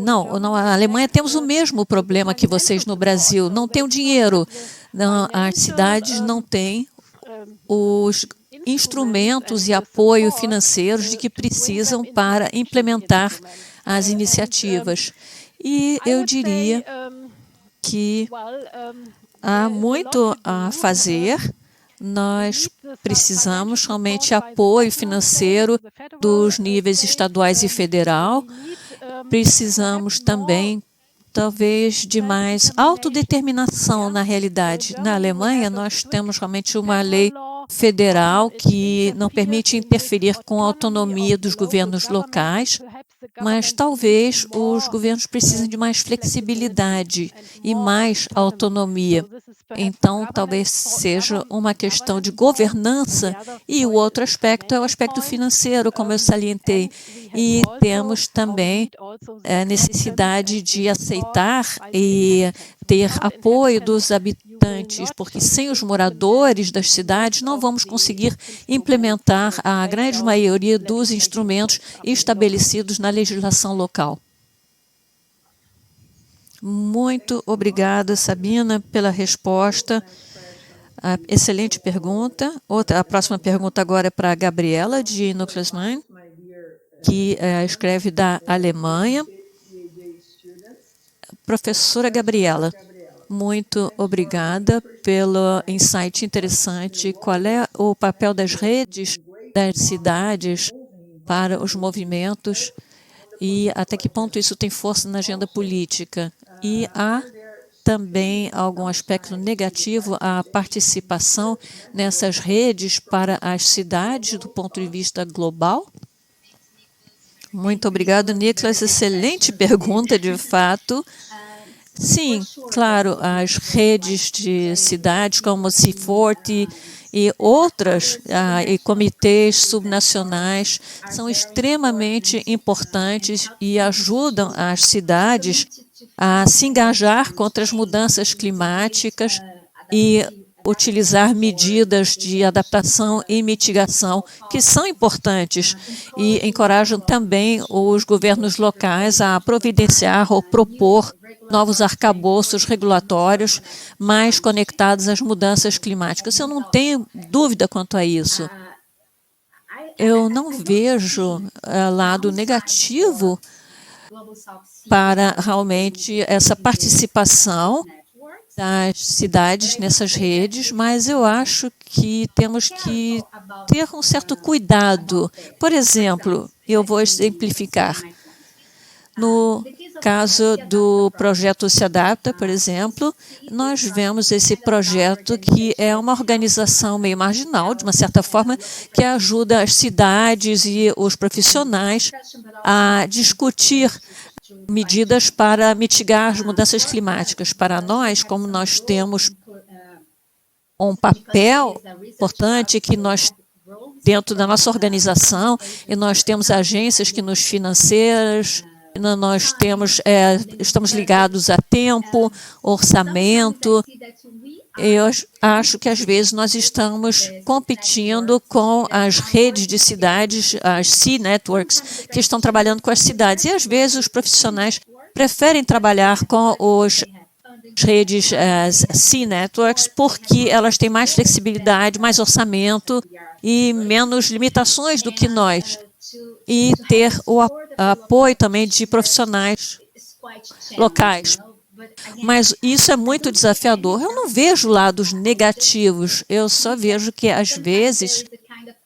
Não, na Alemanha temos o mesmo problema que vocês no Brasil. Não tem o dinheiro. Não, as cidades não têm os instrumentos e apoio financeiros de que precisam para implementar as iniciativas. E eu diria que há muito a fazer. Nós precisamos realmente apoio financeiro dos níveis estaduais e federal. Precisamos também, talvez, de mais autodeterminação na realidade. Na Alemanha, nós temos realmente uma lei federal que não permite interferir com a autonomia dos governos locais, mas talvez os governos precisem de mais flexibilidade e mais autonomia. Então, talvez seja uma questão de governança, e o outro aspecto é o aspecto financeiro, como eu salientei. E temos também a necessidade de aceitar e ter apoio dos habitantes, porque sem os moradores das cidades não vamos conseguir implementar a grande maioria dos instrumentos estabelecidos na legislação local. Muito obrigada, Sabina, pela resposta. Excelente pergunta. A próxima pergunta agora é para a Gabriela, de Nukleusmann, que escreve da Alemanha. Professora Gabriela, muito obrigada pelo insight interessante. Qual é o papel das redes, das cidades para os movimentos e até que ponto isso tem força na agenda política? E há também algum aspecto negativo à participação nessas redes para as cidades do ponto de vista global? Muito obrigado, Nicolas. Excelente pergunta, de fato. Sim, claro, as redes de cidades como o C40 e outras, e comitês subnacionais são extremamente importantes e ajudam as cidades a se engajar contra as mudanças climáticas e utilizar medidas de adaptação e mitigação que são importantes e encorajam também os governos locais a providenciar ou propor novos arcabouços regulatórios mais conectados às mudanças climáticas. Eu não tenho dúvida quanto a isso. Eu não vejo lado negativo para realmente essa participação das cidades nessas redes, mas eu acho que temos que ter um certo cuidado. Por exemplo, eu vou exemplificar. No caso do projeto Se Adapta, por exemplo, nós vemos esse projeto que é uma organização meio marginal, de uma certa forma, que ajuda as cidades e os profissionais a discutir medidas para mitigar as mudanças climáticas. Para nós, como nós temos um papel importante que nós, dentro da nossa organização, e nós temos agências que nos financiam, nós temos, estamos ligados a tempo, orçamento. Eu acho que às vezes nós estamos competindo com as redes de cidades, as C-Networks, que estão trabalhando com as cidades. E às vezes os profissionais preferem trabalhar com as redes C-Networks porque elas têm mais flexibilidade, mais orçamento e menos limitações do que nós. E ter o apoio também de profissionais locais. Mas isso é muito desafiador. Eu não vejo lados negativos, eu só vejo que, às vezes,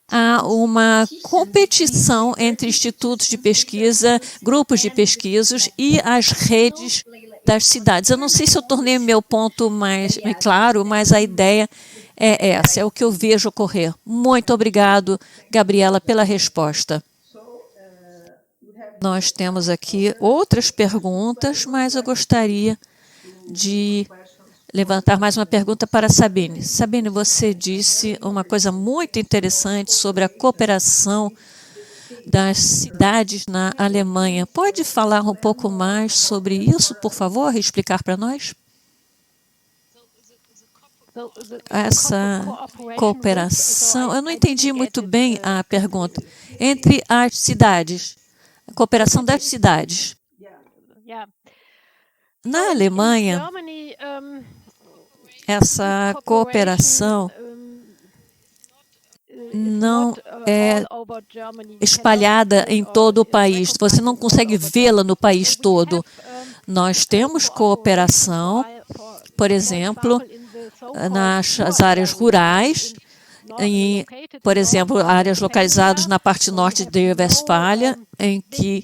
há uma competição entre institutos de pesquisa, grupos de pesquisas e as redes das cidades. Eu não sei se eu tornei meu ponto mais claro, mas a ideia é essa, é o que eu vejo ocorrer. Muito obrigado, Gabriela, pela resposta. Nós temos aqui outras perguntas, mas eu gostaria de levantar mais uma pergunta para a Sabine. Sabine, você disse uma coisa muito interessante sobre a cooperação das cidades na Alemanha. Pode falar um pouco mais sobre isso, por favor, e explicar para nós? Essa cooperação, eu não entendi muito bem a pergunta. Entre as cidades. A cooperação das cidades. Na Alemanha, essa cooperação não é espalhada em todo o país. Você não consegue vê-la no país todo. Nós temos cooperação, por exemplo, nas áreas rurais, por exemplo, áreas localizadas na parte norte de Westfália, em que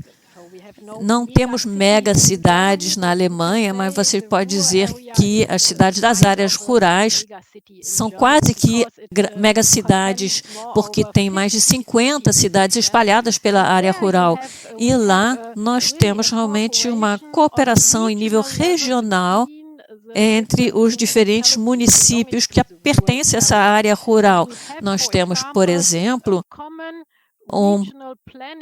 não temos megacidades na Alemanha, mas você pode dizer que as cidades das áreas rurais são quase que megacidades, porque tem mais de 50 cidades espalhadas pela área rural. E lá nós temos realmente uma cooperação em nível regional entre os diferentes municípios que pertencem a essa área rural. Nós temos, por exemplo,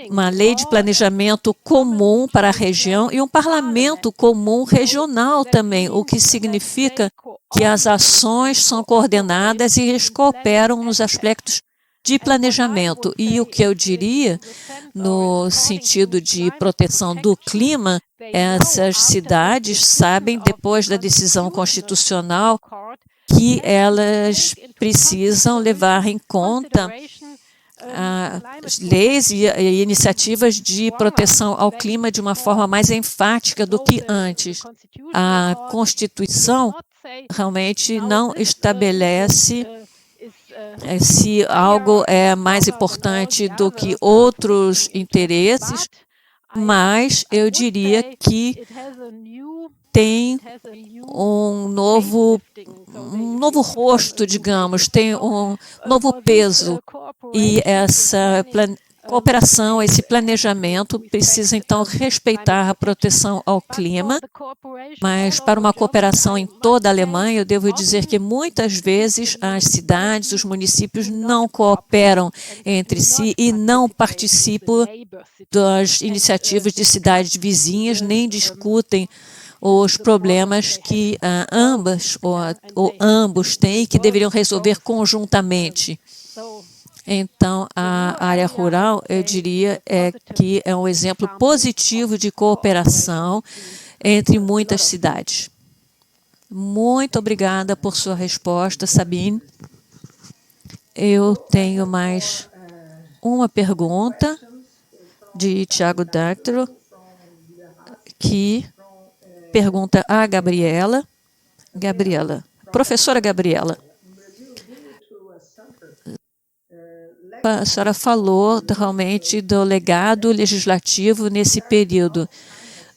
uma lei de planejamento comum para a região e um parlamento comum regional também, o que significa que as ações são coordenadas e eles cooperam nos aspectos de planejamento. E o que eu diria, no sentido de proteção do clima, essas cidades sabem, depois da decisão constitucional, que elas precisam levar em conta as leis e iniciativas de proteção ao clima de uma forma mais enfática do que antes. A Constituição realmente não estabelece se algo é mais importante do que outros interesses, mas eu diria que tem um novo rosto, digamos, tem um novo peso. E essa cooperação, esse planejamento precisa, então, respeitar a proteção ao clima, mas para uma cooperação em toda a Alemanha, eu devo dizer que muitas vezes as cidades, os municípios não cooperam entre si e não participam das iniciativas de cidades vizinhas, nem discutem os problemas que ambos têm e que deveriam resolver conjuntamente. Então, a área rural, eu diria, que é um exemplo positivo de cooperação entre muitas cidades. Muito obrigada por sua resposta, Sabine. Eu tenho mais uma pergunta de Tiago Dactro, que pergunta a Gabriela. Professora Gabriela, a senhora falou realmente do legado legislativo nesse período.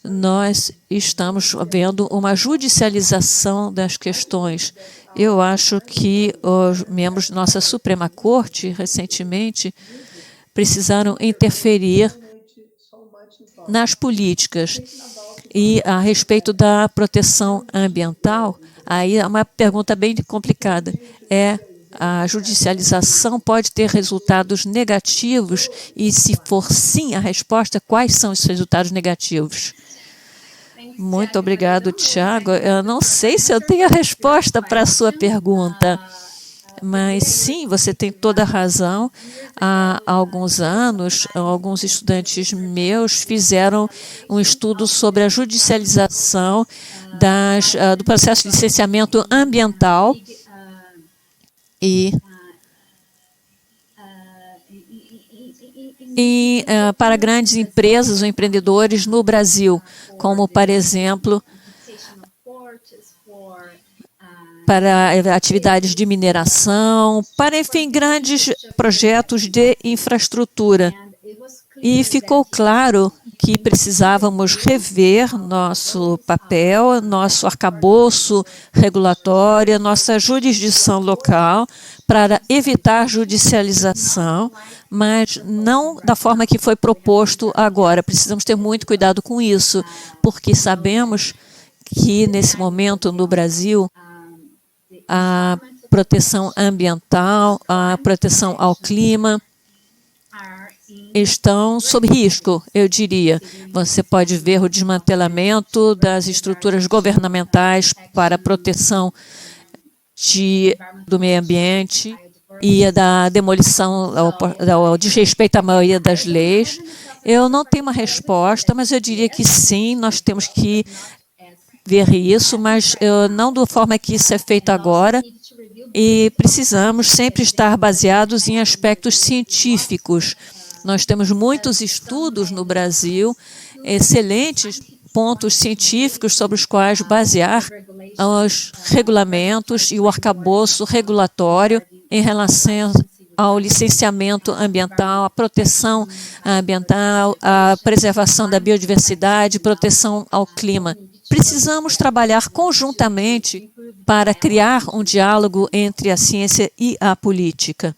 Nós estamos vendo uma judicialização das questões. Eu acho que os membros da nossa Suprema Corte, recentemente, precisaram interferir nas políticas. E a respeito da proteção ambiental, aí é uma pergunta bem complicada. A judicialização pode ter resultados negativos? E se for sim a resposta, quais são os resultados negativos? Muito obrigado, Tiago. Eu não sei se eu tenho a resposta para a sua pergunta. Mas sim, você tem toda a razão. Há alguns anos, alguns estudantes meus fizeram um estudo sobre a judicialização do processo de licenciamento ambiental para grandes empresas ou empreendedores no Brasil, como, por exemplo, para atividades de mineração, para, enfim, grandes projetos de infraestrutura. E ficou claro que precisávamos rever nosso papel, nosso arcabouço regulatório, nossa jurisdição local, para evitar judicialização, mas não da forma que foi proposto agora. Precisamos ter muito cuidado com isso, porque sabemos que, nesse momento, no Brasil, a proteção ambiental, a proteção ao clima estão sob risco, eu diria. Você pode ver o desmantelamento das estruturas governamentais para a proteção do meio ambiente e da demolição, ao desrespeito à maioria das leis. Eu não tenho uma resposta, mas eu diria que sim, nós temos que ver isso, mas não da forma que isso é feito agora, e precisamos sempre estar baseados em aspectos científicos. Nós temos muitos estudos no Brasil, excelentes pontos científicos sobre os quais basear os regulamentos e o arcabouço regulatório em relação ao licenciamento ambiental, à proteção ambiental, à preservação da biodiversidade, proteção ao clima. Precisamos trabalhar conjuntamente para criar um diálogo entre a ciência e a política.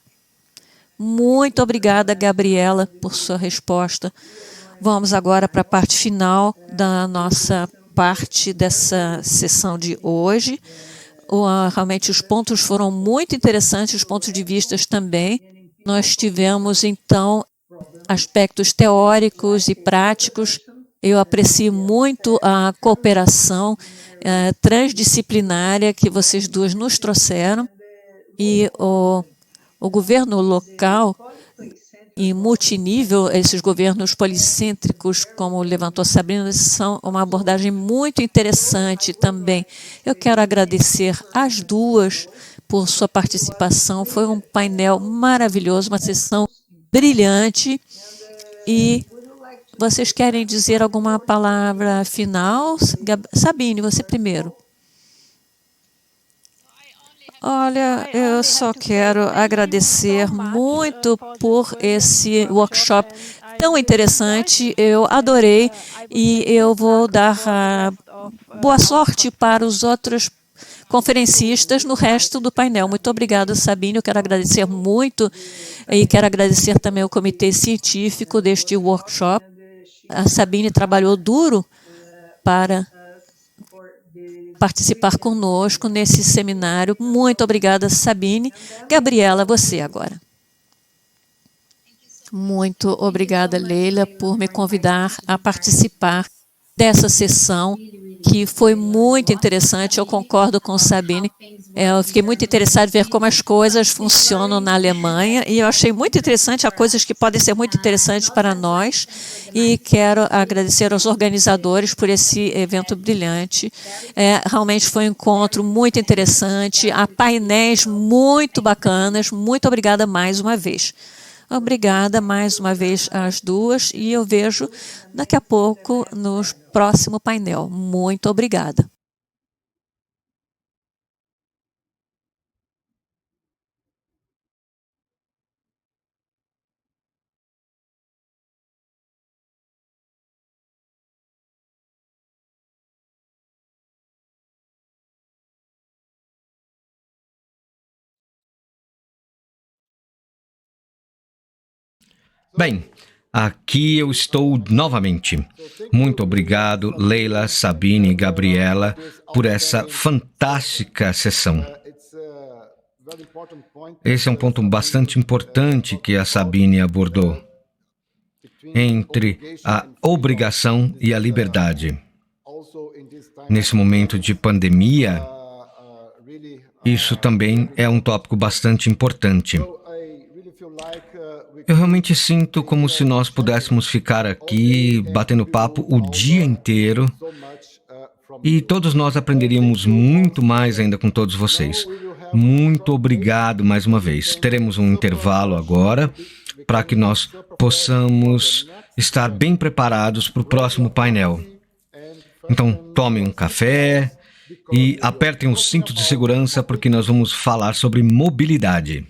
Muito obrigada, Gabriela, por sua resposta. Vamos agora para a parte final da nossa parte dessa sessão de hoje. Realmente os pontos foram muito interessantes, os pontos de vista também. Nós tivemos, então, aspectos teóricos e práticos. Eu aprecio muito a cooperação transdisciplinária que vocês duas nos trouxeram, e o governo local e multinível, esses governos policêntricos, como levantou Sabrina, são uma abordagem muito interessante também. Eu quero agradecer às duas por sua participação. Foi um painel maravilhoso, uma sessão brilhante. E vocês querem dizer alguma palavra final? Sabine, você primeiro. Olha, eu só quero agradecer muito por esse workshop tão interessante. Eu adorei e eu vou dar boa sorte para os outros conferencistas no resto do painel. Muito obrigada, Sabine. Eu quero agradecer muito e quero agradecer também ao comitê científico deste workshop. A Sabine trabalhou duro para participar conosco nesse seminário. Muito obrigada, Sabine. Gabriela, você agora. Muito obrigada, Leila, por me convidar a participar dessa sessão, que foi muito interessante. Eu concordo com Sabine. Eu fiquei muito interessada em ver como as coisas funcionam na Alemanha, e eu achei muito interessante as coisas que podem ser muito interessantes para nós, e quero agradecer aos organizadores por esse evento brilhante. Realmente foi um encontro muito interessante, há painéis muito bacanas. Muito obrigada mais uma vez. Obrigada mais uma vez às duas, e eu vejo daqui a pouco no próximo painel. Muito obrigada. Bem, Aqui eu estou novamente. Muito obrigado, Leila, Sabine e Gabriela, por essa fantástica sessão. Esse é um ponto bastante importante que a Sabine abordou, entre a obrigação e a liberdade. Nesse momento de pandemia, isso também é um tópico bastante importante. Eu realmente sinto como se nós pudéssemos ficar aqui batendo papo o dia inteiro e todos nós aprenderíamos muito mais ainda com todos vocês. Muito obrigado mais uma vez. Teremos um intervalo agora para que nós possamos estar bem preparados para o próximo painel. Então, tomem um café e apertem o cinto de segurança porque nós vamos falar sobre mobilidade.